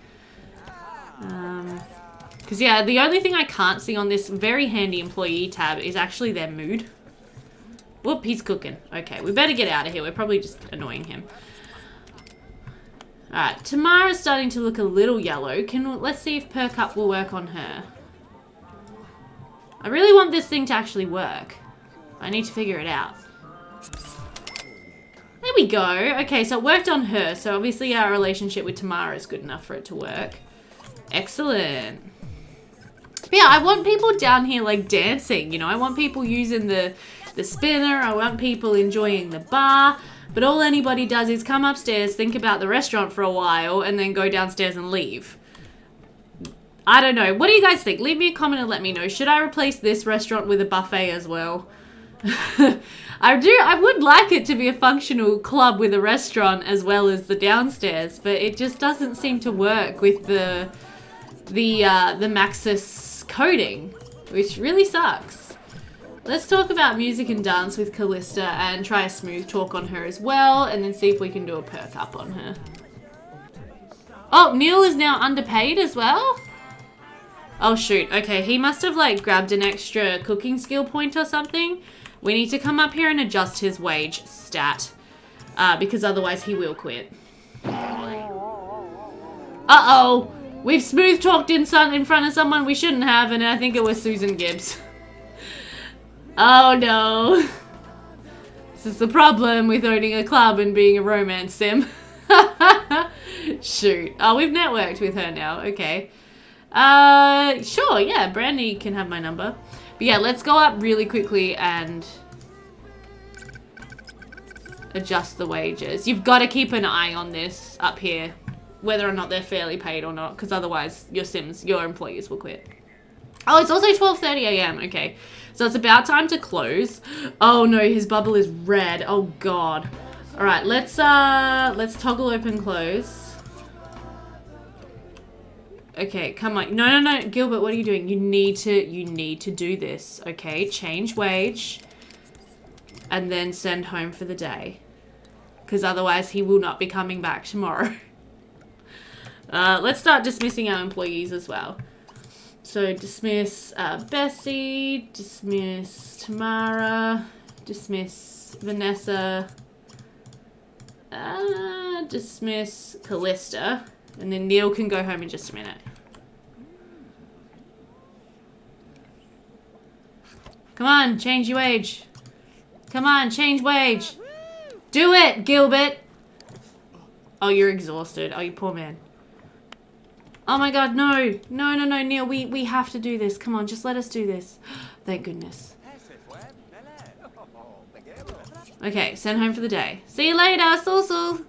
Because, yeah, the only thing I can't see on this very handy employee tab is actually their mood. Whoop, he's cooking. Okay, we better get out of here. We're probably just annoying him. Alright, Tamara's starting to look a little yellow. Let's see if perk up will work on her. I really want this thing to actually work. I need to figure it out. There we go. Okay, so it worked on her. So obviously our relationship with Tamara is good enough for it to work. Excellent. But yeah, I want people down here like dancing, you know. I want people using the spinner. I want people enjoying the bar. But all anybody does is come upstairs, think about the restaurant for a while, and then go downstairs and leave. I don't know. What do you guys think? Leave me a comment and let me know. Should I replace this restaurant with a buffet as well? I would like it to be a functional club with a restaurant as well as the downstairs, but it just doesn't seem to work with the Maxis coding, which really sucks. Let's talk about music and dance with Callista and try a smooth talk on her as well, and then see if we can do a perk up on her. Oh, Neil is now underpaid as well? Oh shoot, okay, he must have like grabbed an extra cooking skill point or something. We need to come up here and adjust his wage stat, because otherwise he will quit. Uh-oh! We've smooth talked in front of someone we shouldn't have, and I think it was Susan Gibbs. Oh no. This is the problem with owning a club and being a romance sim. Shoot. Oh, we've networked with her now. Okay. Sure, yeah, Brandy can have my number. But yeah, let's go up really quickly and adjust the wages. You've got to keep an eye on this up here, whether or not they're fairly paid or not, because otherwise your employees will quit. Oh, it's also 12:30 a.m. Okay, so it's about time to close. Oh no, his bubble is red. Oh god. All right, let's toggle open close. Okay, come on. No, Gilbert, what are you doing? You need to do this. Okay, change wage, and then send home for the day, because otherwise he will not be coming back tomorrow. Let's start dismissing our employees as well. So dismiss Bessie, dismiss Tamara, dismiss Vanessa, dismiss Callista, and then Neil can go home in just a minute. Come on, change your wage. Come on, change wage. Do it, Gilbert. Oh, you're exhausted. Oh, you poor man. Oh my god, no, Neil, we have to do this. Come on, just let us do this. Thank goodness. Okay, send home for the day. See you later, Sul.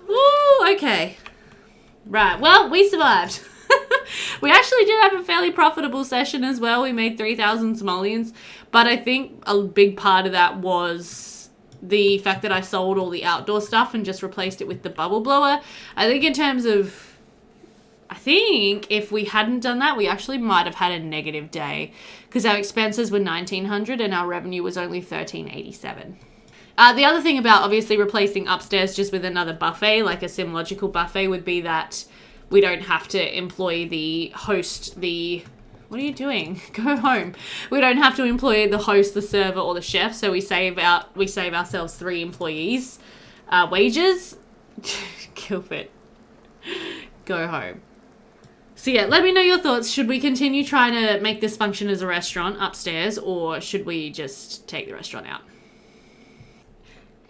Woo, okay. Right, well, we survived. We actually did have a fairly profitable session as well. We made 3,000 simoleons, but I think a big part of that was the fact that I sold all the outdoor stuff and just replaced it with the bubble blower. I think in terms of... I think if we hadn't done that, we actually might have had a negative day, because our expenses were 1,900 and our revenue was only 1,387. The other thing about obviously replacing upstairs just with another buffet, like a sim logical buffet, would be that we don't have to employ the host, what are you doing? Go home. We don't have to employ the host, the server, or the chef, so we save ourselves 3 employees' wages. Gilbert, go home. So yeah, let me know your thoughts. Should we continue trying to make this function as a restaurant upstairs, or should we just take the restaurant out?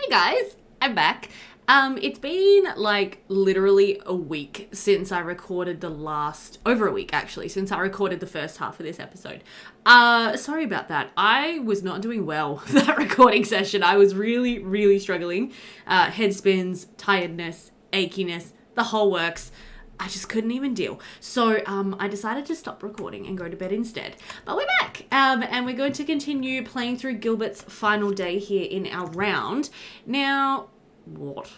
Hey guys, I'm back. It's been like literally a week since I recorded over a week actually, since I recorded the first half of this episode. Sorry about that. I was not doing well that recording session. I was really struggling. Head spins, tiredness, achiness, the whole works. I just couldn't even deal. So I decided to stop recording and go to bed instead. But we're back, and we're going to continue playing through Gilbert's final day here in our round. Now, what?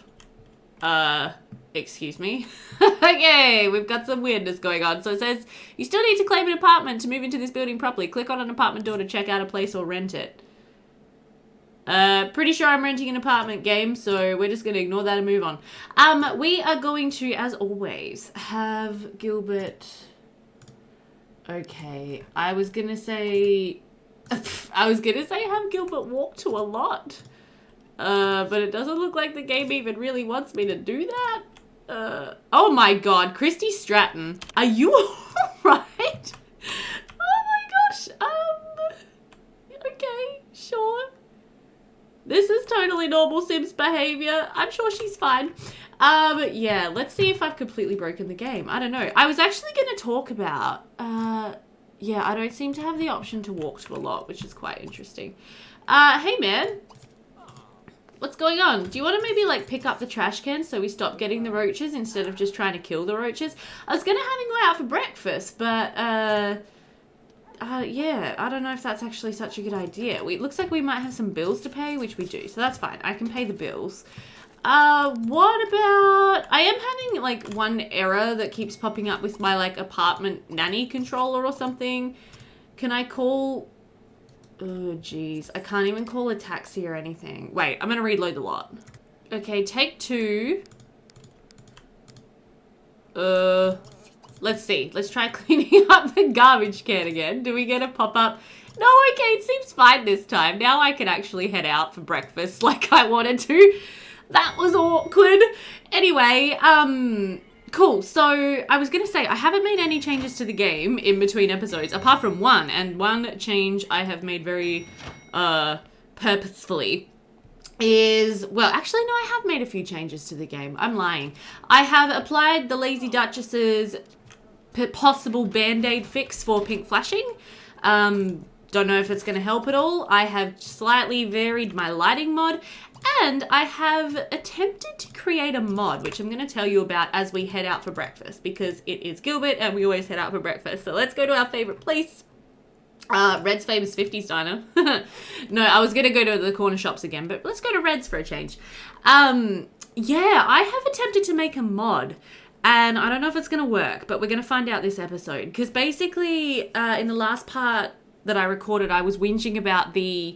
Excuse me. Okay, we've got some weirdness going on. So it says, you still need to claim an apartment to move into this building properly. Click on an apartment door to check out a place or rent it. Pretty sure I'm renting an apartment, game, so we're just going to ignore that and move on. We are going to, as always, have Gilbert... Okay, I was going to say have Gilbert walk to a lot. But it doesn't look like the game even really wants me to do that. Oh my god, Christy Stratton. Are you alright? Oh my gosh, okay, sure. This is totally normal Sims behavior. I'm sure she's fine. Yeah, let's see if I've completely broken the game. I don't know. I was actually going to talk about, yeah, I don't seem to have the option to walk to a lot, which is quite interesting. Hey man. What's going on? Do you want to maybe like pick up the trash can so we stop getting the roaches instead of just trying to kill the roaches? I was going to have him go out for breakfast, but, yeah, I don't know if that's actually such a good idea. It looks like we might have some bills to pay, which we do, so that's fine. I can pay the bills. What about... I am having, like, one error that keeps popping up with my, like, apartment nanny controller or something. Can I call... Oh, jeez. I can't even call a taxi or anything. Wait, I'm gonna reload the lot. Okay, take 2. Let's see. Let's try cleaning up the garbage can again. Do we get a pop-up? No, okay, it seems fine this time. Now I can actually head out for breakfast like I wanted to. That was awkward. Anyway, cool. So I was going to say, I haven't made any changes to the game in between episodes, apart from one. And one change I have made very purposefully. is, well, actually, no, I have made a few changes to the game. I'm lying. I have applied the Lazy Duchess's possible band-aid fix for pink flashing. Don't know if it's going to help at all. I have slightly varied my lighting mod, and I have attempted to create a mod, which I'm going to tell you about as we head out for breakfast, because it is Gilbert and we always head out for breakfast. So let's go to our favorite place. Red's famous 50s diner. No, I was going to go to the corner shops again, but let's go to Red's for a change. Yeah, I have attempted to make a mod, and I don't know if it's going to work, but we're going to find out this episode. Because basically, in the last part that I recorded, I was whinging about the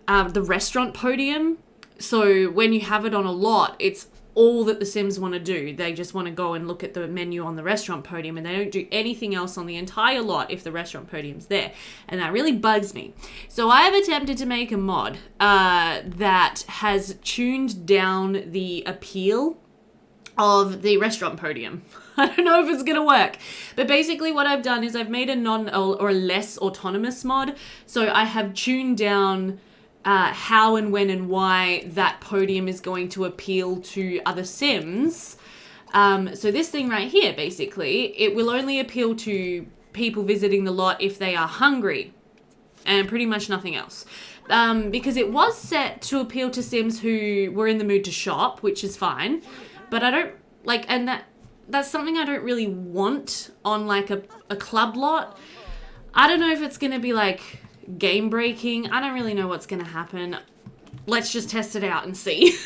restaurant podium. So when you have it on a lot, it's all that the Sims want to do. They just want to go and look at the menu on the restaurant podium, and they don't do anything else on the entire lot if the restaurant podium's there. And that really bugs me. So I have attempted to make a mod that has tuned down the appeal of the restaurant podium. I don't know if it's going to work. But basically what I've done is I've made a non or less autonomous mod. So I have tuned down how and when and why that podium is going to appeal to other Sims. So this thing right here, basically, it will only appeal to people visiting the lot if they are hungry, and pretty much nothing else. Because it was set to appeal to Sims who were in the mood to shop, which is fine. But I don't, like, and that's something I don't really want on, like, a club lot. I don't know if it's going to be, like, game breaking. I don't really know what's going to happen. Let's just test it out and see.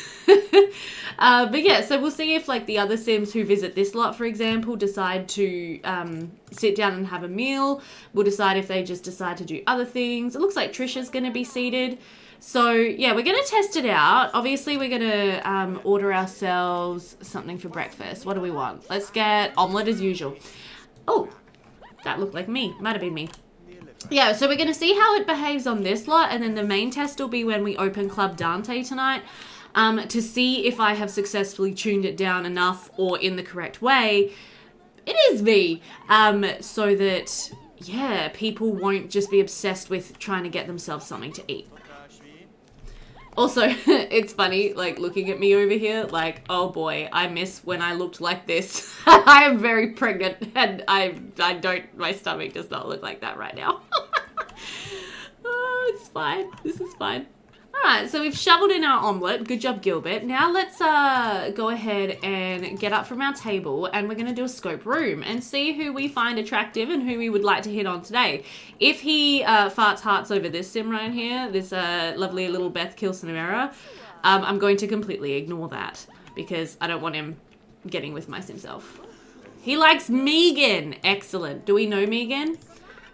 But yeah, so we'll see if, like, the other Sims who visit this lot, for example, decide to sit down and have a meal. We'll decide if they just decide to do other things. It looks like Trisha's going to be seated. So yeah, we're going to test it out. Obviously, we're going to order ourselves something for breakfast. What do we want? Let's get omelette as usual. Oh, that looked like me. Might have been me. Yeah, so we're going to see how it behaves on this lot, and then the main test will be when we open Club Dante tonight, to see if I have successfully tuned it down enough or in the correct way. It is me. So that, yeah, people won't just be obsessed with trying to get themselves something to eat. Also, it's funny, like, looking at me over here, like, oh boy, I miss when I looked like this. I am very pregnant, and I don't, my stomach does not look like that right now. Oh, it's fine. This is fine. Alright, so we've shoveled in our omelette. Good job, Gilbert. Now let's go ahead and get up from our table, and we're going to do a scope room and see who we find attractive and who we would like to hit on today. If he farts hearts over this Sim right here, this lovely little Beth Kilsonera, I'm going to completely ignore that because I don't want him getting with my Sim self. He likes Megan. Excellent. Do we know Megan?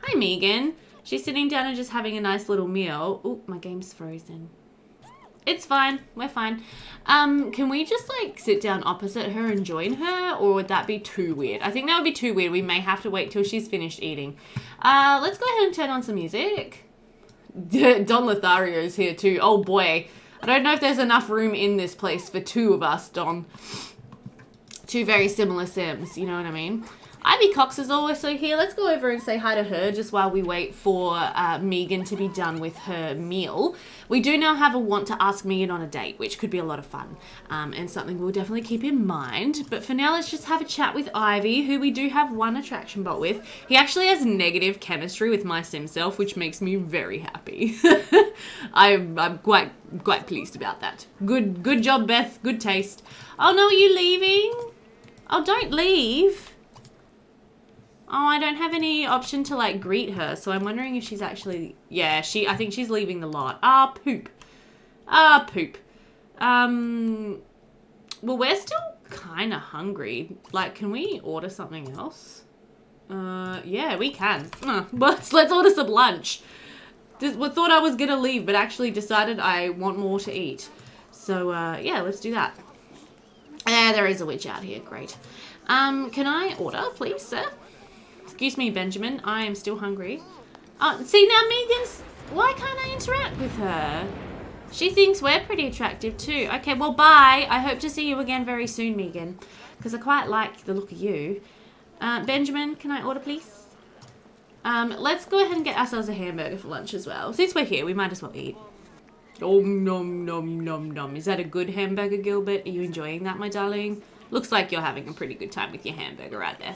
Hi, Megan. She's sitting down and just having a nice little meal. Oh, my game's frozen. It's fine. We're fine. Can we just, like, sit down opposite her and join her? Or would that be too weird? I think that would be too weird. We may have to wait till she's finished eating. Let's go ahead and turn on some music. Don Lothario's here too. Oh, boy. I don't know if there's enough room in this place for two of us, Don. Two very similar Sims, you know what I mean? Ivy Cox is also here. Let's go over and say hi to her just while we wait for Megan to be done with her meal. We do now have a want to ask Megan on a date, which could be a lot of fun and something we'll definitely keep in mind. But for now, let's just have a chat with Ivy, who we do have one attraction bot with. He actually has negative chemistry with my sim self, which makes me very happy. I'm quite pleased about that. Good job, Beth. Good taste. Oh, no, are you leaving? Oh, don't leave. Oh, I don't have any option to, like, greet her, so I'm wondering if she's actually... Yeah, I think she's leaving the lot. Ah, poop. Ah, poop. Well, we're still kind of hungry. Like, can we order something else? Yeah, we can. Let's order some lunch. We thought I was gonna leave, but actually decided I want more to eat. So, yeah, let's do that. There is a witch out here. Great. Can I order, please, sir? Excuse me, Benjamin. I am still hungry. See, now Megan's... Why can't I interact with her? She thinks we're pretty attractive too. Okay, well, bye. I hope to see you again very soon, Megan. Because I quite like the look of you. Benjamin, can I order, please? Let's go ahead and get ourselves a hamburger for lunch as well. Since we're here, we might as well eat. Oh, nom, nom, nom, nom. Is that a good hamburger, Gilbert? Are you enjoying that, my darling? Looks like you're having a pretty good time with your hamburger right there.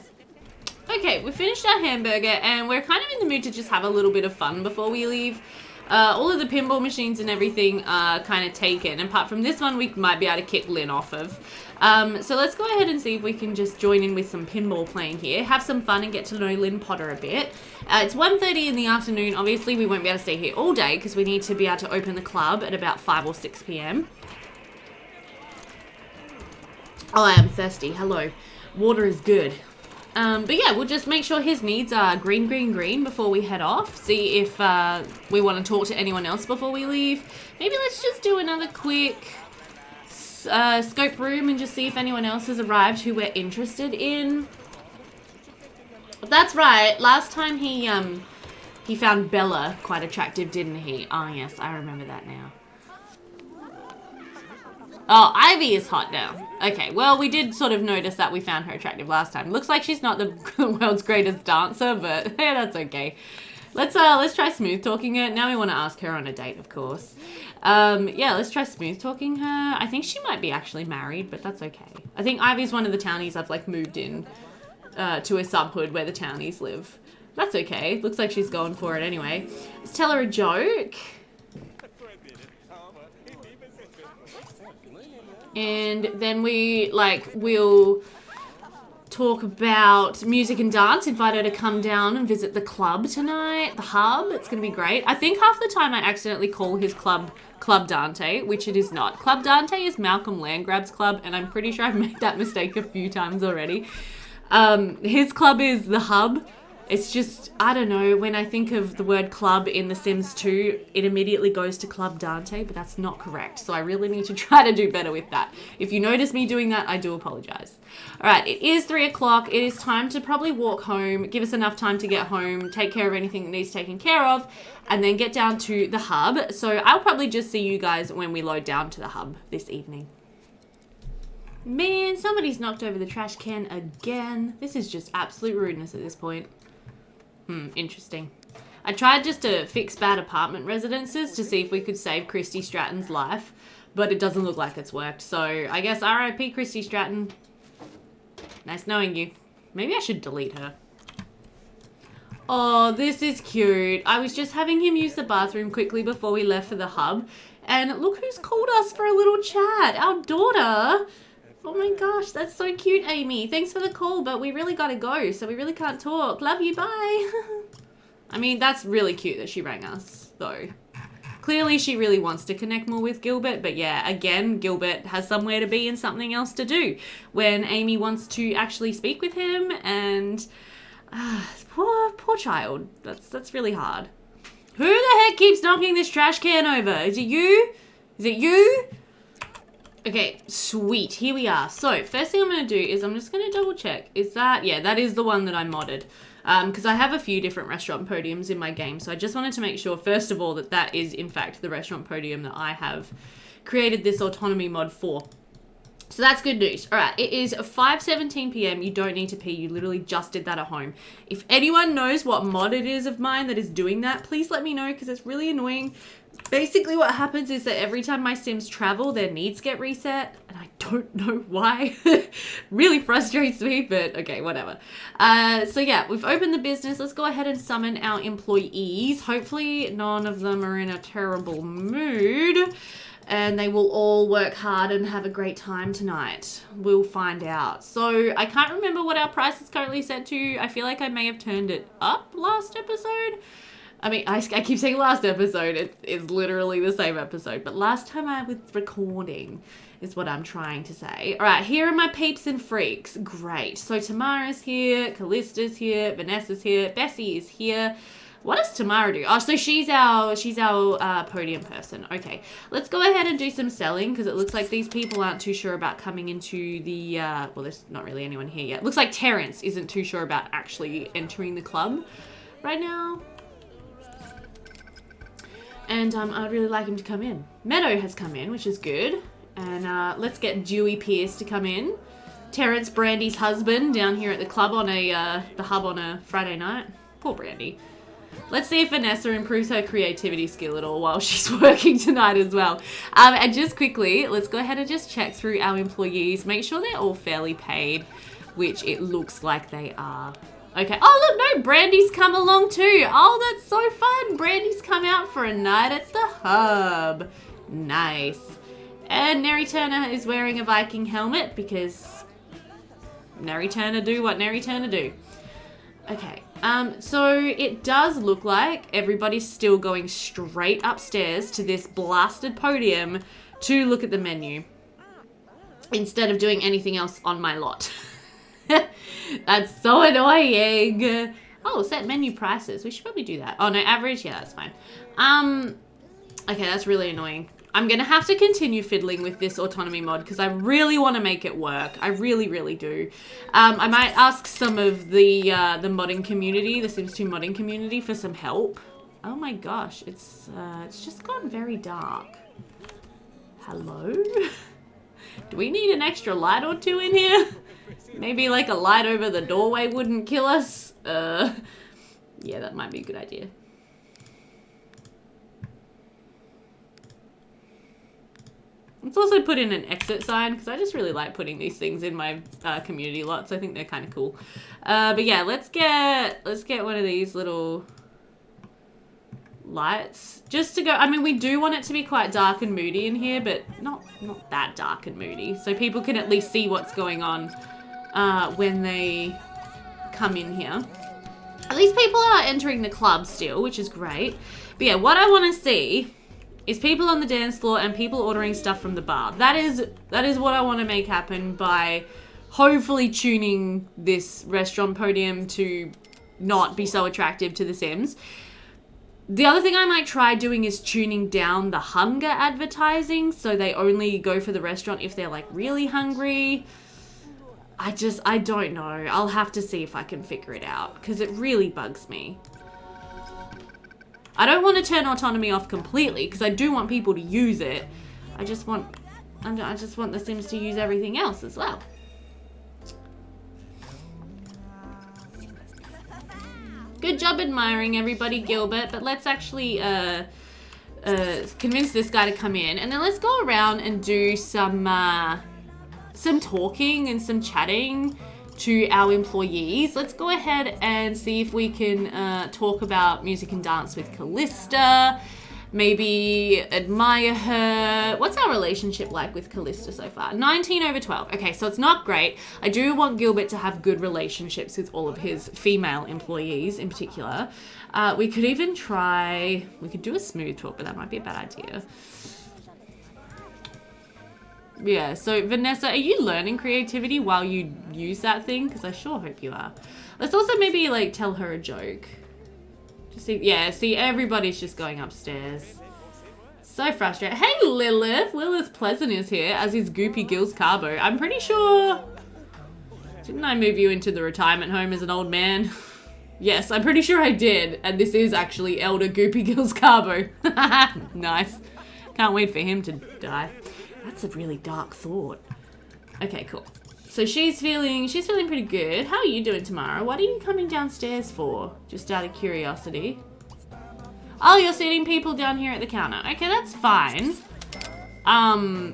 Okay, we finished our hamburger and we're kind of in the mood to just have a little bit of fun before we leave. All of the pinball machines and everything are kind of taken. Apart from this one, we might be able to kick Lynn off of. So let's go ahead and see if we can just join in with some pinball playing here. Have some fun and get to know Lynn Potter a bit. It's 1:30 in the afternoon. Obviously, we won't be able to stay here all day because we need to be able to open the club at about 5 or 6 p.m. Oh, I am thirsty. Hello. Water is good. But yeah, we'll just make sure his needs are green, green, green before we head off. See if we want to talk to anyone else before we leave. Maybe let's just do another quick scope room and just see if anyone else has arrived who we're interested in. That's right. Last time he found Bella quite attractive, didn't he? Oh yes, I remember that now. Oh, Ivy is hot now. Okay, well, we did sort of notice that we found her attractive last time. Looks like she's not the world's greatest dancer, but yeah, that's okay. Let's try smooth talking her. Now we want to ask her on a date, of course. Yeah, let's try smooth talking her. I think she might be actually married, but that's okay. I think Ivy's one of the townies I've like moved in to a sub-hood where the townies live. That's okay. Looks like she's going for it anyway. Let's tell her a joke. And then we'll talk about music and dance, invite her to come down and visit the club tonight, the hub. It's going to be great. I think half the time I accidentally call his club Club Dante, which it is not. Club Dante is Malcolm Landgrab's club, and I'm pretty sure I've made that mistake a few times already. His club is the hub. It's just, I don't know, when I think of the word club in The Sims 2, it immediately goes to Club Dante, but that's not correct. So I really need to try to do better with that. If you notice me doing that, I do apologize. All right, it is 3 o'clock. It is time to probably walk home, give us enough time to get home, take care of anything that needs taken care of, and then get down to the hub. So I'll probably just see you guys when we load down to the hub this evening. Man, somebody's knocked over the trash can again. This is just absolute rudeness at this point. Interesting. I tried just to fix bad apartment residences to see if we could save Christy Stratton's life, but it doesn't look like it's worked. So I guess RIP Christy Stratton. Nice knowing you. Maybe I should delete her. Oh, this is cute. I was just having him use the bathroom quickly before we left for the hub, and look who's called us for a little chat. Our daughter. Oh my gosh, that's so cute, Amy. Thanks for the call, but we really gotta go, so we really can't talk. Love you, bye. I mean, that's really cute that she rang us, though. Clearly, she really wants to connect more with Gilbert, but yeah, again, Gilbert has somewhere to be and something else to do when Amy wants to actually speak with him, and poor child. That's really hard. Who the heck keeps knocking this trash can over? Is it you? Is it you? Okay, sweet. Here we are. So, first thing I'm going to do is I'm just going to double check. Is that... Yeah, that is the one that I modded. Because I have a few different restaurant podiums in my game. So, I just wanted to make sure, first of all, that that is, in fact, the restaurant podium that I have created this autonomy mod for. So, that's good news. All right, it is 5:17 p.m. You don't need to pee. You literally just did that at home. If anyone knows what mod it is of mine that is doing that, please let me know because it's really annoying. Basically what happens is that every time my Sims travel, their needs get reset, and I don't know why. Really frustrates me, but okay, whatever. So yeah, we've opened the business. Let's go ahead and summon our employees. Hopefully none of them are in a terrible mood, and they will all work hard and have a great time tonight. We'll find out. So I can't remember what our price is currently set to. I feel like I may have turned it up last episode. I mean, I keep saying last episode. It is literally the same episode. But last time I was recording is what I'm trying to say. All right, here are my peeps and freaks. Great. So Tamara's here. Callista's here. Vanessa's here. Bessie is here. What does Tamara do? Oh, so she's our podium person. Okay, let's go ahead and do some selling because it looks like these people aren't too sure about coming into the, well, there's not really anyone here yet. Looks like Terrence isn't too sure about actually entering the club right now. And I'd really like him to come in. Meadow has come in, which is good. And let's get Dewey Pierce to come in. Terrence, Brandy's husband, down here at the club on the hub on a Friday night. Poor Brandy. Let's see if Vanessa improves her creativity skill at all while she's working tonight as well. And just quickly, let's go ahead and just check through our employees. Make sure they're all fairly paid, which it looks like they are. Okay. Oh, look, no, Brandy's come along too. Oh, that's so fun. Brandy's come out for a night at the hub. Nice. And Neri Turner is wearing a Viking helmet because Neri Turner do what Neri Turner do. Okay. So it does look like everybody's still going straight upstairs to this blasted podium to look at the menu instead of doing anything else on my lot. That's so annoying. Oh, set menu prices. We should probably do that. Oh, no, average? Yeah, that's fine. Okay, that's really annoying. I'm going to have to continue fiddling with this autonomy mod because I really want to make it work. I really, really do. I might ask some of the modding community, the Sims 2 modding community, for some help. Oh my gosh, it's just gone very dark. Hello? Do we need an extra light or two in here? Maybe like a light over the doorway wouldn't kill us? Yeah, that might be a good idea. Let's also put in an exit sign because I just really like putting these things in my community lots. I think they're kind of cool. But yeah, let's get one of these little lights just to go. I mean, we do want it to be quite dark and moody in here, but not that dark and moody, so people can at least see what's going on when they come in here. At least people are entering the club still, which is great. But yeah, what I want to see is people on the dance floor and people ordering stuff from the bar. That is what I want to make happen by hopefully tuning this restaurant podium to not be so attractive to the Sims. The other thing I might try doing is tuning down the hunger advertising so they only go for the restaurant if they're like really hungry. I don't know. I'll have to see if I can figure it out because it really bugs me. I don't want to turn autonomy off completely because I do want people to use it. I just want the Sims to use everything else as well. Good job admiring everybody, Gilbert, but let's actually convince this guy to come in, and then let's go around and do some talking and some chatting to our employees. Let's go ahead and see if we can talk about music and dance with Callista. Maybe admire her. What's our relationship like with Callista so far? 19/12. Okay, so it's not great. I do want Gilbert to have good relationships with all of his female employees in particular. We could even try, we could do a smooth talk, but that might be a bad idea. Yeah, so Vanessa, are you learning creativity while you use that thing? Because I sure hope you are. Let's also maybe like tell her a joke. Just see, yeah, see, everybody's just going upstairs. So frustrated. Hey Lilith! Lilith Pleasant is here, as is Goopy Gills Carbo. I'm pretty sure... Didn't I move you into the retirement home as an old man? Yes, I'm pretty sure I did. And this is actually Elder Goopy Gills Carbo. Nice. Can't wait for him to die. That's a really dark thought. Okay, cool. So she's feeling pretty good. How are you doing tomorrow? What are you coming downstairs for? Just out of curiosity. Oh, you're seating people down here at the counter. Okay, that's fine. I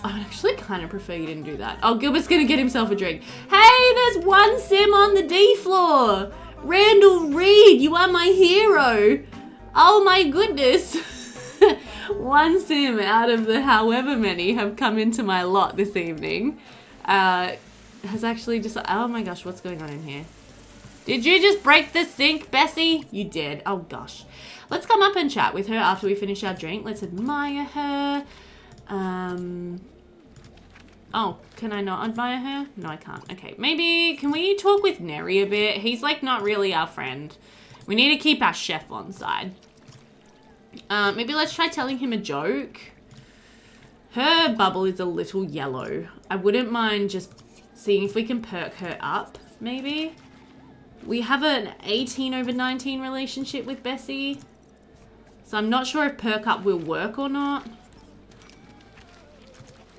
actually kind of prefer you didn't do that. Oh, Gilbert's gonna get himself a drink. Hey, there's one Sim on the D floor. Randall Reed, you are my hero. Oh my goodness. One Sim out of the however many have come into my lot this evening has actually just... Oh my gosh, what's going on in here? Did you just break the sink, Bessie? You did. Oh gosh. Let's come up and chat with her after we finish our drink. Let's admire her. Oh, can I not admire her? No, I can't. Okay, maybe... Can we talk with Neri a bit? He's like not really our friend. We need to keep our chef on side. Maybe let's try telling him a joke. Her bubble is a little yellow. I wouldn't mind just seeing if we can perk her up, maybe. We have an 18/19 relationship with Bessie. So I'm not sure if perk up will work or not.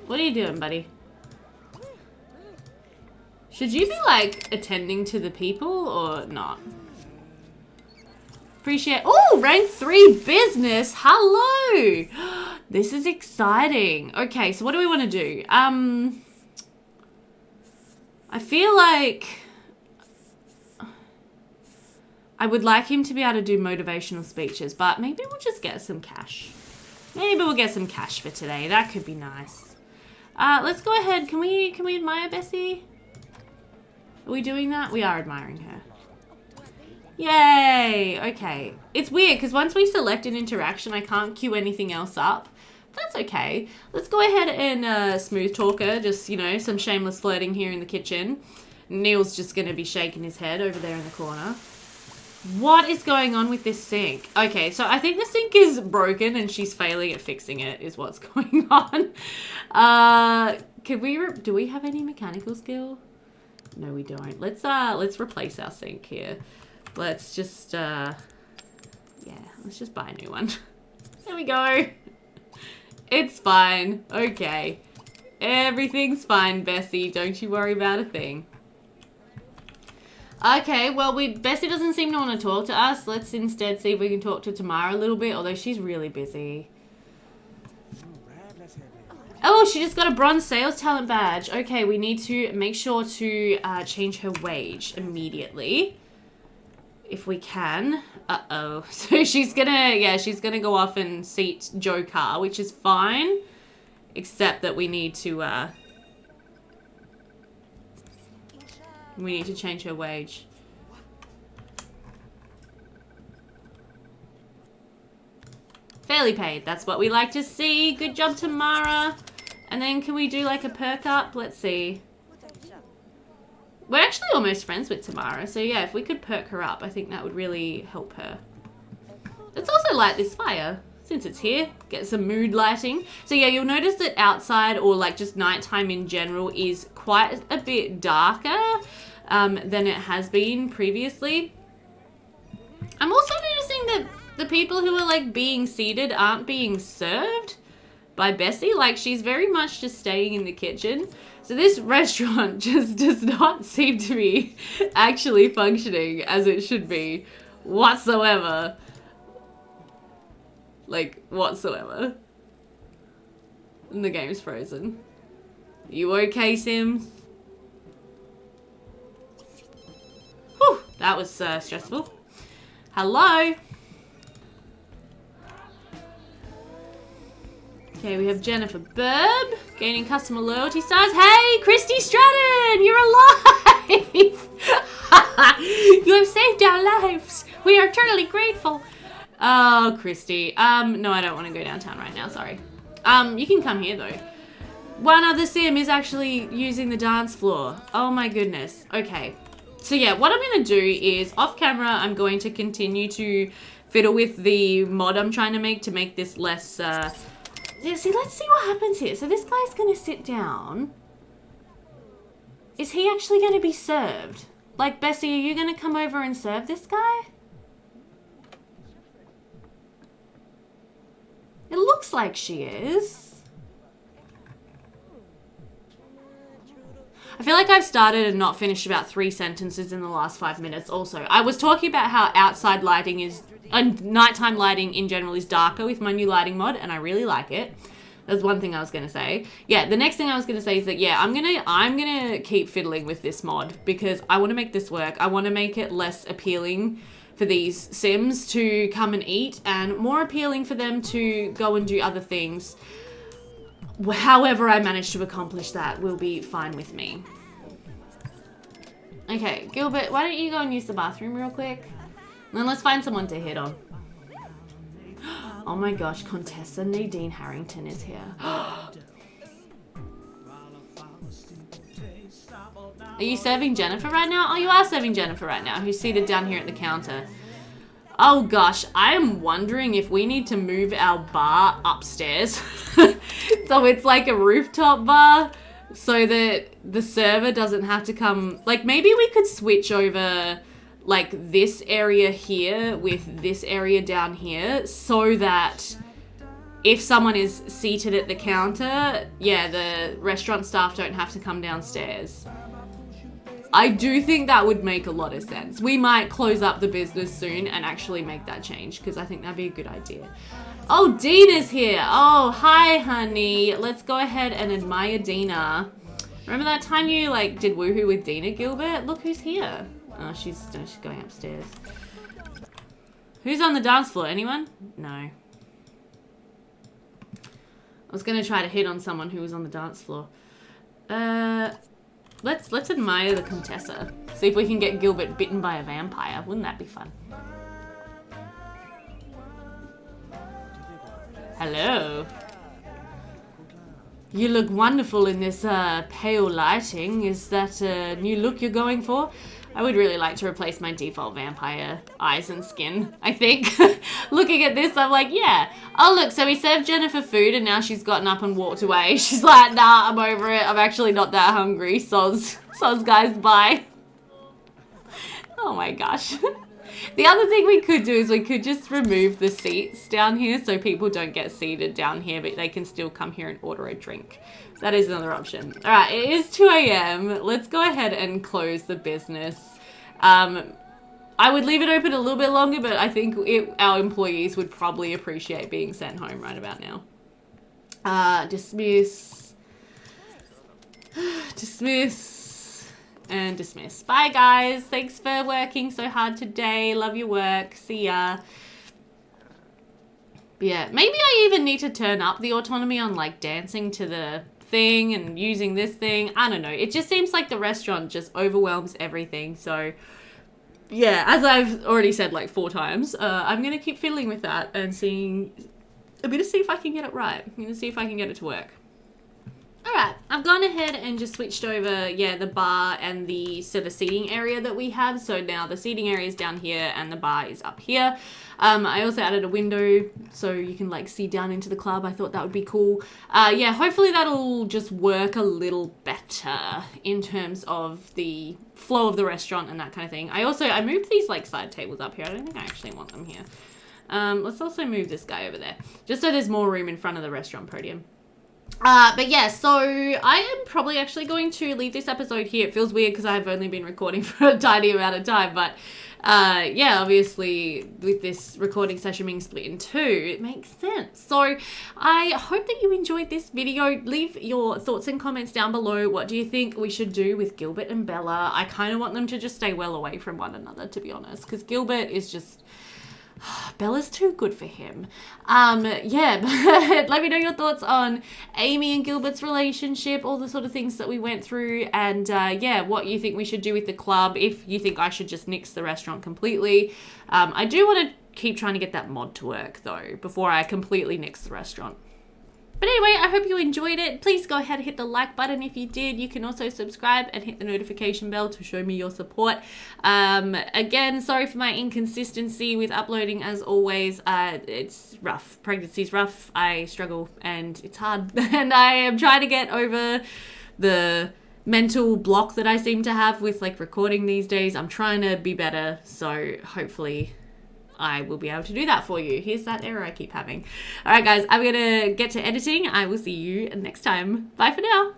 What are you doing, buddy? Should you be like attending to the people or not? Appreciate. Oh, rank 3 business. Hello. This is exciting. Okay, so what do we want to do? I feel like I would like him to be able to do motivational speeches, but maybe we'll just get some cash. Maybe we'll get some cash for today. That could be nice. Let's go ahead. Can we admire Bessie? Are we doing that? We are admiring her. Yay! Okay. It's weird because once we select an interaction, I can't queue anything else up. That's okay. Let's go ahead and smooth talk her. Just, you know, some shameless flirting here in the kitchen. Neil's just going to be shaking his head over there in the corner. What is going on with this sink? Okay, so I think the sink is broken and she's failing at fixing it is what's going on. Do we have any mechanical skill? No, we don't. Let's replace our sink here. Let's just, yeah, let's just buy a new one. There we go. It's fine. Okay. Everything's fine, Bessie. Don't you worry about a thing. Okay, well, Bessie doesn't seem to want to talk to us. Let's instead see if we can talk to Tamara a little bit, although she's really busy. Oh, she just got a bronze sales talent badge. Okay, we need to make sure to change her wage immediately. If we can. Uh-oh. So she's gonna go off and seat Joe Carr, which is fine. Except that we need to change her wage. Fairly paid. That's what we like to see. Good job, Tamara. And then can we do like a perk up? Let's see. We're actually almost friends with Tamara, so yeah, if we could perk her up, I think that would really help her. Let's also light this fire, since it's here. Get some mood lighting. So yeah, you'll notice that outside, or like just nighttime in general, is quite a bit darker than it has been previously. I'm also noticing that the people who are like being seated aren't being served by Bessie. Like, she's very much just staying in the kitchen. So this restaurant just does not seem to be actually functioning as it should be whatsoever. Like, whatsoever. And the game's frozen. You okay, Sims? Whew, that was stressful. Hello? Okay, we have Jennifer Burb, gaining customer loyalty stars. Hey, Christy Stratton, you're alive! You have saved our lives. We are eternally grateful. Oh, Christy. No, I don't want to go downtown right now, sorry. You can come here, though. One other sim is actually using the dance floor. Oh, my goodness. Okay. So, yeah, what I'm going to do is, off camera, I'm going to continue to fiddle with the mod I'm trying to make this less, Yeah, see, let's see what happens here. So this guy's going to sit down. Is he actually going to be served? Like, Bessie, are you going to come over and serve this guy? It looks like she is. I feel like I've started and not finished about 3 sentences in the last 5 minutes also. I was talking about how outside lighting is... and nighttime lighting in general is darker with my new lighting mod, and I really like it. That's one thing I was going to say. Yeah, the next thing I was going to say is that, yeah, I'm gonna keep fiddling with this mod because I want to make this work. I want to make it less appealing for these Sims to come and eat and more appealing for them to go and do other things. However I manage to accomplish that will be fine with me. Okay, Gilbert, why don't you go and use the bathroom real quick? And then let's find someone to hit on. Oh my gosh, Contessa Nadine Harrington is here. Are you serving Jennifer right now? Oh, you are serving Jennifer right now, who's seated down here at the counter. Oh gosh, I am wondering if we need to move our bar upstairs. So it's like a rooftop bar, so that the server doesn't have to come... Like, maybe we could switch over... like this area here with this area down here so that if someone is seated at the counter, yeah, the restaurant staff don't have to come downstairs. I do think that would make a lot of sense. We might close up the business soon and actually make that change because I think that'd be a good idea. Oh, Dina's here. Oh, hi, honey. Let's go ahead and admire Dina. Remember that time you like did woohoo with Dina, Gilbert? Look who's here. Oh, she's going upstairs. Who's on the dance floor? Anyone? No. I was gonna try to hit on someone who was on the dance floor. Let's admire the Contessa. See if we can get Gilbert bitten by a vampire. Wouldn't that be fun? Hello. You look wonderful in this pale lighting. Is that a new look you're going for? I would really like to replace my default vampire eyes and skin, I think. Looking at this, I'm like, yeah. Oh, look, so we served Jennifer food and now she's gotten up and walked away. She's like, nah, I'm over it. I'm actually not that hungry. Soz guys, bye. Oh my gosh. The other thing we could do is we could just remove the seats down here so people don't get seated down here, but they can still come here and order a drink. That is another option. All right, it is 2 a.m. Let's go ahead and close the business. I would leave it open a little bit longer, but I think our employees would probably appreciate being sent home right about now. Dismiss. Dismiss. And dismiss. Bye, guys. Thanks for working so hard today. Love your work. See ya. Yeah, maybe I even need to turn up the autonomy on, like, dancing to the thing and using this thing. I don't know. It just seems like the restaurant just overwhelms everything. So, yeah, as I've already said, like, 4 times, I'm going to keep fiddling with that and I'm going to see if I can get it right. I'm going to see if I can get it to work. Alright, I've gone ahead and just switched over, yeah, the bar and the sort of seating area that we have. So now the seating area is down here and the bar is up here. I also added a window so you can like see down into the club. I thought that would be cool. Yeah, hopefully that'll just work a little better in terms of the flow of the restaurant and that kind of thing. I moved these like side tables up here. I don't think I actually want them here. Let's also move this guy over there just so there's more room in front of the restaurant podium. But yeah, so I am probably actually going to leave this episode here. It feels weird because I've only been recording for a tiny amount of time, but yeah, obviously with this recording session being split in 2, it makes sense. So I hope that you enjoyed this video. Leave your thoughts and comments down below. What do you think we should do with Gilbert and Bella? I kind of want them to just stay well away from one another, to be honest, because Gilbert is just... Bella's too good for him. Yeah, but let me know your thoughts on Amy and Gilbert's relationship, all the sort of things that we went through, and yeah, what you think we should do with the club, if you think I should just nix the restaurant completely. I do want to keep trying to get that mod to work, though, before I completely nix the restaurant. But anyway, I hope you enjoyed it. Please go ahead and hit the like button if you did. You can also subscribe and hit the notification bell to show me your support. Again, sorry for my inconsistency with uploading as always. It's rough. Pregnancy's rough. I struggle and it's hard. And I am trying to get over the mental block that I seem to have with like recording these days. I'm trying to be better. So hopefully I will be able to do that for you. Here's that error I keep having. All right, guys, I'm going to get to editing. I will see you next time. Bye for now.